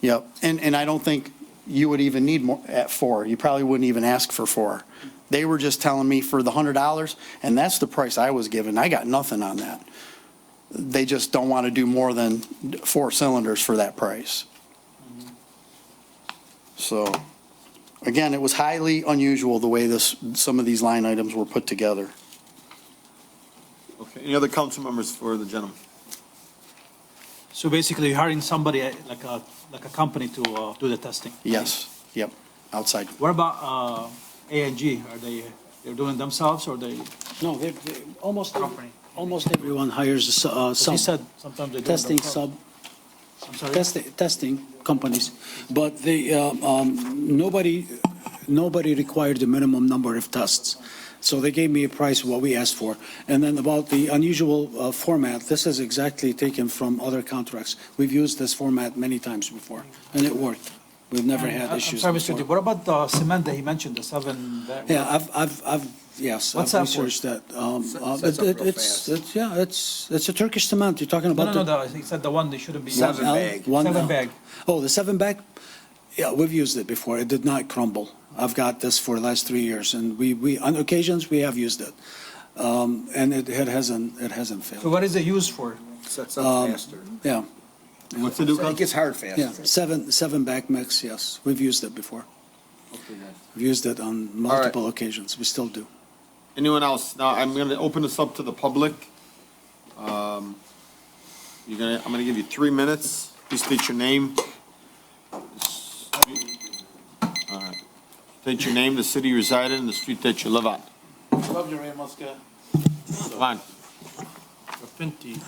Speaker 12: Yep. And I don't think you would even need more at 4. You probably wouldn't even ask for 4. They were just telling me for the $100, and that's the price I was given. I got nothing on that. They just don't want to do more than 4 cylinders for that price. So, again, it was highly unusual the way some of these line items were put together.
Speaker 1: Okay, any other council members for the gentleman?
Speaker 6: So basically you're hiring somebody like a company to do the testing?
Speaker 12: Yes, yep, outside.
Speaker 6: What about A&G? They're doing themselves or they?
Speaker 2: No, almost everyone hires
Speaker 6: He
Speaker 2: some
Speaker 6: said sometimes they do it
Speaker 2: testing
Speaker 6: themselves. I'm sorry?
Speaker 2: testing companies, but nobody required the minimum number of tests. So they gave me a price of what we asked for. And then about the unusual format, this is exactly taken from other contracts. We've used this format many times before, and it worked. We've never had
Speaker 6: I'm
Speaker 2: issues
Speaker 6: sorry, Mr.
Speaker 2: before.
Speaker 6: Deeb, what about the cement that he mentioned, the 7 bag?
Speaker 2: Yeah, yes,
Speaker 6: What's
Speaker 2: I've
Speaker 6: that for?
Speaker 2: researched that.
Speaker 7: Sets up real fast.
Speaker 2: It's a Turkish cement. You're talking about
Speaker 6: He said the one that shouldn't be.
Speaker 7: 7 bag.
Speaker 6: 7 bag.
Speaker 2: Oh, the 7 bag? Yeah, we've used it before. It did not crumble. I've got this for the last 3 years, and we on occasions, we have used it. And it hasn't
Speaker 6: So
Speaker 2: failed.
Speaker 6: what is it used for?
Speaker 7: Sets up faster.
Speaker 2: Yeah,
Speaker 1: What's the new
Speaker 7: It gets hard
Speaker 2: yeah,
Speaker 7: faster.
Speaker 2: 7 bag mix, yes. We've used it before. We've used it on multiple occasions. We still do.
Speaker 1: Anyone else? Now, I'm going to open this up to the public. I'm going to give you 3 minutes. Please state your name. All right. State your name, the city you reside in, and the street that you live on. Come on.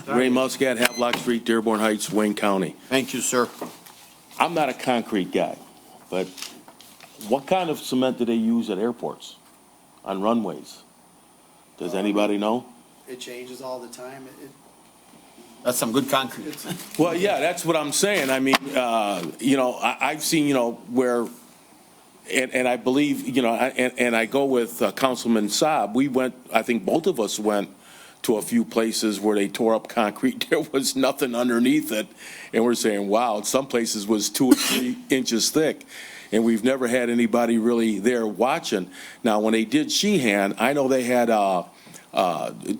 Speaker 14: Ray Muscat, Havelock Street, Dearborn Heights, Wayne County.
Speaker 1: Thank you, sir.
Speaker 14: I'm not a concrete guy, but what kind of cement do they use at airports, on runways? Does anybody know?
Speaker 12: It changes all the time.
Speaker 1: That's some good concrete.
Speaker 14: Well, yeah, that's what I'm saying. I mean, I've seen, where, and I believe, and I go with Councilman Saab. We went, I think both of us went to a few places where they tore up concrete. There was nothing underneath it. And we're saying, wow, some places was 2 or 3 inches thick. And we've never had anybody really there watching. Now, when they did Sheehan, I know they had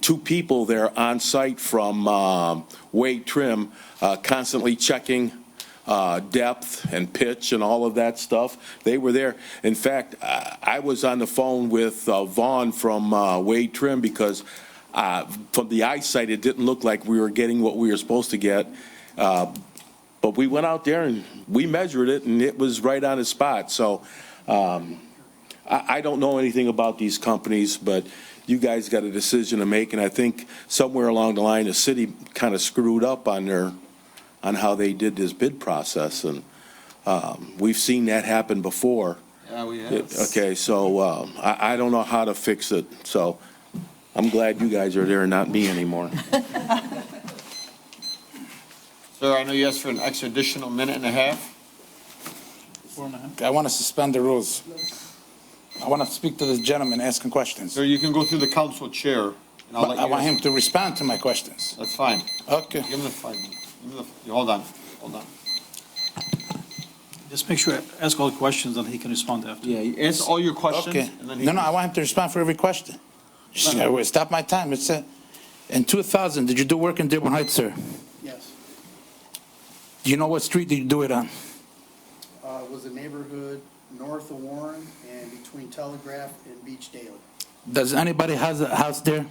Speaker 14: 2 people there on site from Wade Trim constantly checking depth and pitch and all of that stuff. They were there. In fact, I was on the phone with Vaughn from Wade Trim because from the eyesight, it didn't look like we were getting what we were supposed to get. But we went out there and we measured it, and it was right on the spot. So I don't know anything about these companies, but you guys got a decision to make, and I think somewhere along the line, the city kind of screwed up on how they did this bid process, and we've seen that happen before.
Speaker 1: Yeah, we have.
Speaker 14: Okay, so I don't know how to fix it, so I'm glad you guys are there and not me anymore.
Speaker 1: Sir, I know you asked for an extra additional minute and a half.
Speaker 15: I want to suspend the rules. I want to speak to this gentleman asking questions.
Speaker 1: Sir, you can go through the council chair, and I'll
Speaker 15: But
Speaker 1: let
Speaker 15: I
Speaker 1: you.
Speaker 15: want him to respond to my questions.
Speaker 1: That's fine.
Speaker 15: Okay.
Speaker 1: Give him the 5 minutes. Give him hold on.
Speaker 6: Just make sure, ask all the questions, and he can respond after.
Speaker 1: Yeah, you answer all your questions.
Speaker 15: Okay.
Speaker 1: And then he
Speaker 15: No, I want him to respond for every question. Stop my time. It's in 2000, did you do work in Dearborn Heights, sir?
Speaker 12: Yes.
Speaker 15: Do you know what street did you do it on?
Speaker 12: It was a neighborhood north of Warren and between Telegraph and Beach Daily.
Speaker 15: Does anybody has a house there?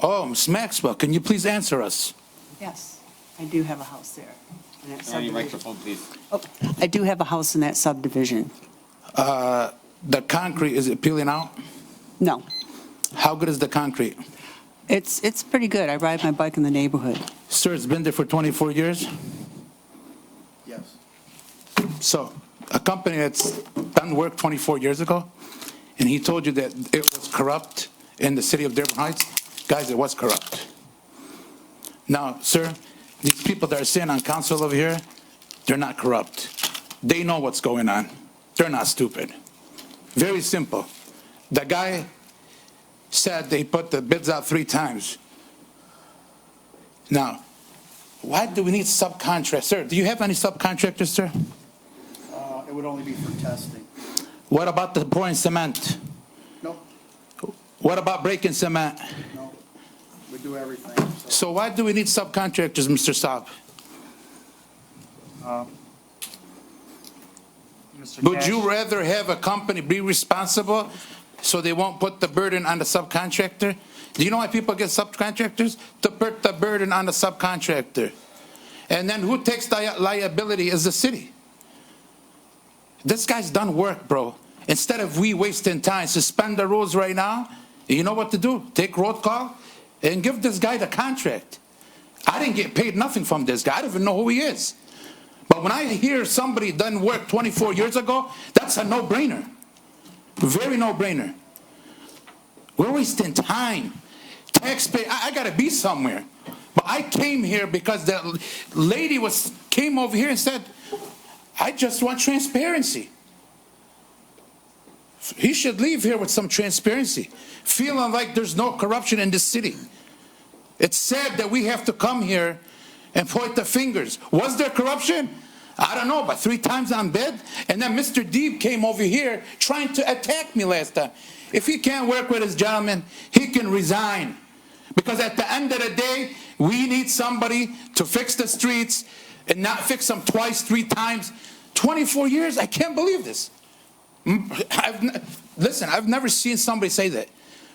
Speaker 15: Oh, Ms. Maxwell, can you please answer us?
Speaker 4: Yes, I do have a house there. in that
Speaker 1: On your
Speaker 4: subdivision.
Speaker 1: microphone, please.
Speaker 4: Oh, I do have a house in that subdivision.
Speaker 15: The concrete, is it peeling out?
Speaker 4: No,
Speaker 15: How good is the concrete?
Speaker 4: it's pretty good. I ride my bike in the neighborhood.
Speaker 15: Sir, it's been there for 24 years?
Speaker 12: Yes.
Speaker 15: So, a company that's done work 24 years ago, and he told you that it was corrupt in the city of Dearborn Heights? Guys, it was corrupt. Now, sir, these people that are sitting on council over here, they're not corrupt. They know what's going on. They're not stupid. Very simple. The guy said they put the bids out 3 times. Now, why do we need subcontractors? Sir, do you have any subcontractors, sir?
Speaker 12: It would only be for testing.
Speaker 15: What about the pouring cement?
Speaker 12: Nope,
Speaker 15: What about breaking cement?
Speaker 12: no, we do everything.
Speaker 15: So why do we need subcontractors, Mr. Saab?
Speaker 5: Mr.
Speaker 15: Would
Speaker 5: Cash,
Speaker 15: you rather have a company be responsible so they won't put the burden on the subcontractor? Do you know why people get subcontractors? To put the burden on the subcontractor. And then who takes the liability is the city. This guy's done work, bro. Instead of we wasting time, suspend the rules right now. You know what to do? Take road call and give this guy the contract. I didn't get paid nothing from this guy. I don't even know who he is. But when I hear somebody done work 24 years ago, that's a no-brainer. Very no-brainer. We're wasting time. Taxpayer, I gotta be somewhere. But I came here because the lady came over here and said, I just want transparency. He should leave here with some transparency, feeling like there's no corruption in this city. It's sad that we have to come here and point the fingers. Was there corruption? I don't know, but 3 times on bid. And then Mr. Deeb came over here trying to attack me last time. If he can't work with his gentleman, he can resign. Because at the end of the day, we need somebody to fix the streets and not fix them twice, 3 times. 24 years? I can't believe this. Listen, I've never seen somebody say that.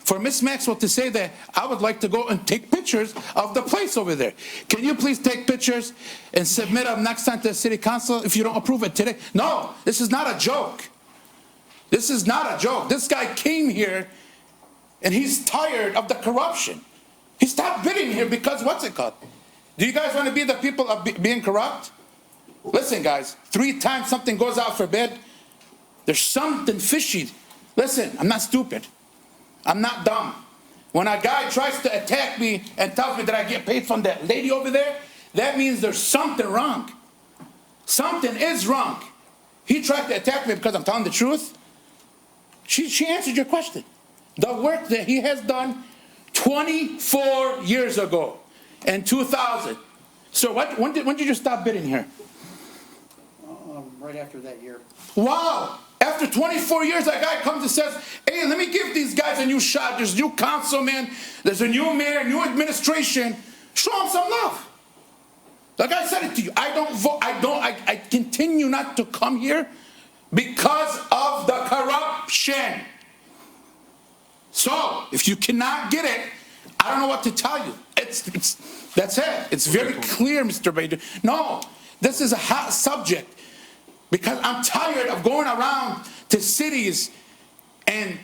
Speaker 15: For Miss Maxwell to say that, I would like to go and take pictures of the place over there. Can you please take pictures and submit them next time to the city council if you don't approve it today? No, this is not a joke. This is not a joke. This guy came here and he's tired of the corruption. He stopped bidding here because what's it called? Do you guys want to be the people of being corrupt? Listen, guys, 3 times something goes out for bid, there's something fishy. Listen, I'm not stupid. I'm not dumb. When a guy tries to attack me and tells me that I get paid from that lady over there, that means there's something wrong. Something is wrong. He tried to attack me because I'm telling the truth. She answered your question. The work that he has done 24 years ago in 2000. So when did you stop bidding here?
Speaker 12: Right after that year.
Speaker 15: Wow! After 24 years, that guy comes and says, hey, let me give these guys a new shot. There's a new councilman, there's a new mayor, new administration. Show them some love. Like I said it to you, I don't vote, I continue not to come here because of the corruption. So, if you cannot get it, I don't know what to tell you. That's it. It's very clear, Mr. Bader. No, this is a hot subject because I'm tired of going around to cities and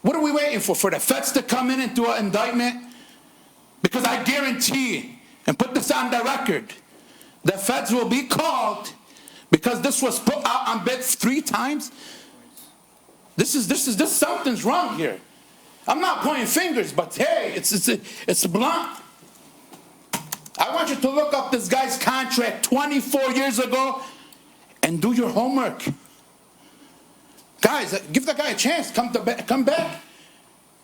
Speaker 15: what are we waiting for? For the feds to come in and do an indictment? Because I guarantee, and put this on the record, the feds will be called because this was put out on bid 3 times. This something's wrong here. I'm not pointing fingers, but hey, it's blunt. I want you to look up this guy's contract 24 years ago and do your homework. Guys, give the guy a chance. Come back.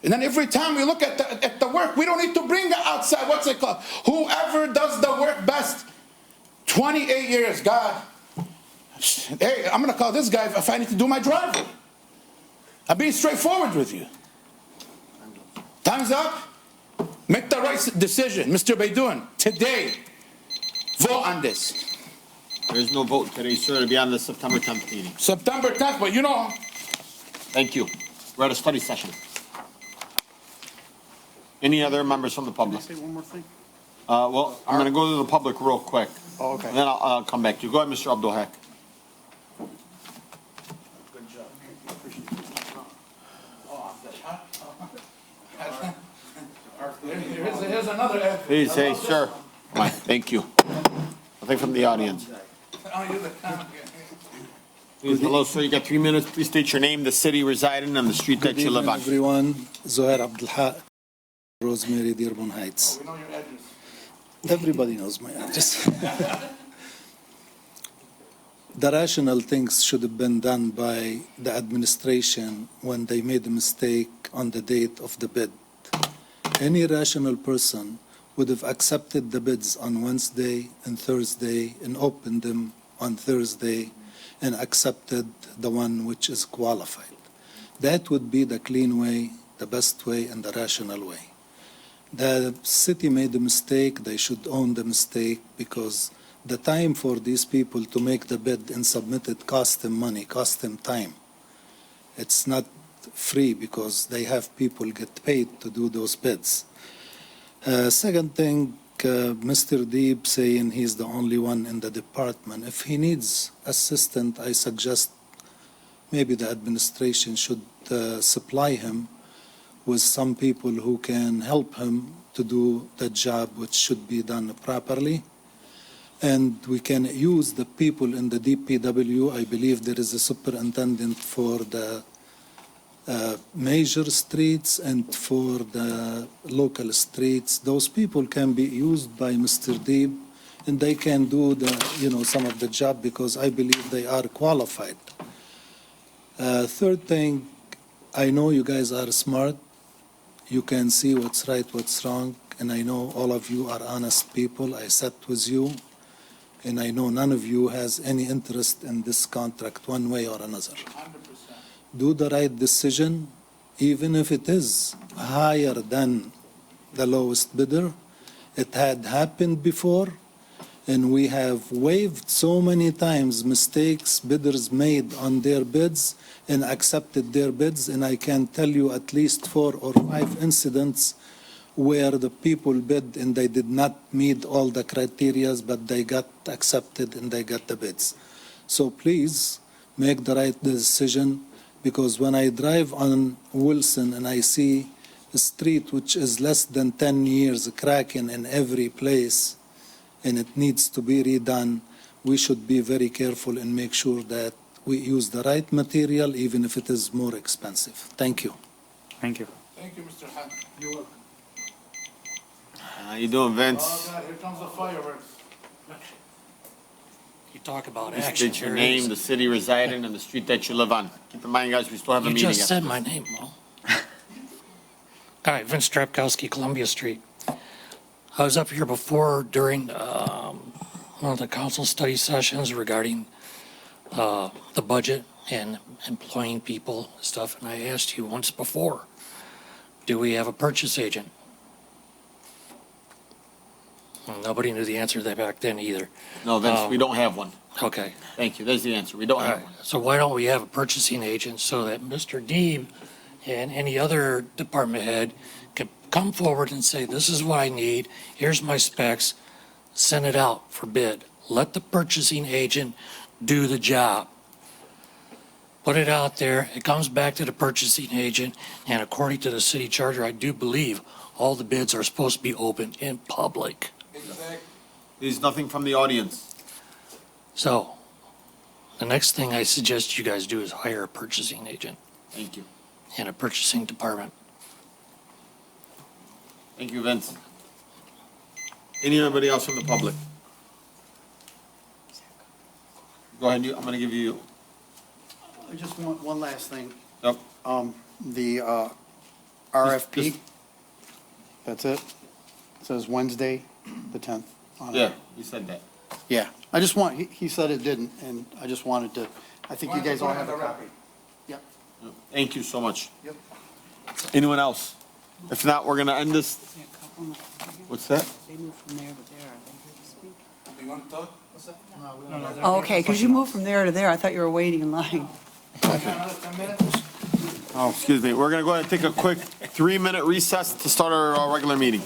Speaker 15: And then every time we look at the work, we don't need to bring it outside. What's it called? Whoever does the work best. 28 years, God. Hey, I'm going to call this guy if I need to do my driveway. I'm being straightforward with you. Time's up. Make the right decision. Mr. Baidoun, today, vote on this.
Speaker 1: There's no vote today, sir. It'll be on the September 10th meeting.
Speaker 15: September 10th, but you know.
Speaker 1: Thank you. We're at a study session. Any other members from the public?
Speaker 12: Say one more thing.
Speaker 1: Well, I'm going to go to the public real quick.
Speaker 12: Oh, okay.
Speaker 1: And then I'll come back to you. Go ahead, Mr. Abdul Haq.
Speaker 15: Here's another.
Speaker 1: Please, hey, sir. Come on, thank you. Nothing from the audience. Please, hello, sir. You got 3 minutes. Please state your name, the city residing, and the street that you live on.
Speaker 16: Everyone, Zohair Abdul Haq, Rosemary, Dearborn Heights.
Speaker 15: We know your address.
Speaker 16: Everybody knows my address. The rational things should have been done by the administration when they made a mistake on the date of the bid. Any rational person would have accepted the bids on Wednesday and Thursday and opened them on Thursday and accepted the one which is qualified. That would be the clean way, the best way, and the rational way. The city made a mistake. They should own the mistake because the time for these people to make the bid and submit it cost them money, cost them time. It's not free because they have people get paid to do those bids. Second thing, Mr. Deeb saying he's the only one in the department. If he needs assistant, I suggest maybe the administration should supply him with some people who can help him to do the job which should be done properly. And we can use the people in the DPW. I believe there is a superintendent for the major streets and for the local streets. Those people can be used by Mr. Deeb, and they can do some of the job because I believe they are qualified. Third thing, I know you guys are smart. You can see what's right, what's wrong, and I know all of you are honest people. I sat with you, and I know none of you has any interest in this contract one way or another. 100%. Do the right decision, even if it is higher than the lowest bidder. It had happened before, and we have waived so many times mistakes bidders made on their bids and accepted their bids, and I can tell you at least 4 or 5 incidents where the people bid and they did not meet all the criteria, but they got accepted and they got the bids. So please make the right decision, because when I drive on Wilson and I see a street which is less than 10 years cracking in every place and it needs to be redone, we should be very careful and make sure that we use the right material, even if it is more expensive. Thank you.
Speaker 5: Thank you.
Speaker 15: Thank you, Mr. Haq. You're welcome.
Speaker 1: How you doing, Vince?
Speaker 15: Oh, God, here comes the fireworks.
Speaker 17: You talk about
Speaker 1: Please
Speaker 17: action.
Speaker 1: state your name, the city residing, and the street that you live on. Keep in mind, guys, we still have a
Speaker 17: You
Speaker 1: meeting.
Speaker 17: just said my name, Mo. All right, Vince Drapkowski, Columbia Street. I was up here before during one of the council study sessions regarding the budget and employing people and stuff, and I asked you once before, do we have a purchase agent? Nobody knew the answer to that back then either.
Speaker 1: No, Vince, we don't have one.
Speaker 17: Okay.
Speaker 1: Thank you. There's the answer. We don't
Speaker 17: All
Speaker 1: have
Speaker 17: right.
Speaker 1: one.
Speaker 17: So why don't we have a purchasing agent so that Mr. Deeb and any other department head can come forward and say, this is what I need, here's my specs, send it out for bid. Let the purchasing agent do the job. Put it out there, it comes back to the purchasing agent, and according to the city charter, I do believe all the bids are supposed to be open in public.
Speaker 1: There's nothing from the audience.
Speaker 17: So, the next thing I suggest you guys do is hire a purchasing agent
Speaker 1: Thank you.
Speaker 17: and a purchasing department.
Speaker 1: Thank you, Vince. Anybody else from the public? Go ahead, I'm gonna give you,
Speaker 12: I just want one last thing.
Speaker 1: yep.
Speaker 12: The RFP, that's it? It says Wednesday, the 10th. on it.
Speaker 1: Yeah, you said that.
Speaker 12: Yeah, I just want, he said it didn't, and I just wanted to, I think you guys all have a copy. Yep.
Speaker 1: Thank you so much.
Speaker 12: Yep.
Speaker 1: Anyone else? If not, we're gonna end this. What's that?
Speaker 4: They moved from there to there. Are they here to speak?
Speaker 9: You want to talk?
Speaker 4: Oh, okay, because you moved from there to there. I thought you were waiting in line.
Speaker 1: Oh, excuse me. We're gonna go ahead and take a quick 3-minute recess to start our regular meeting.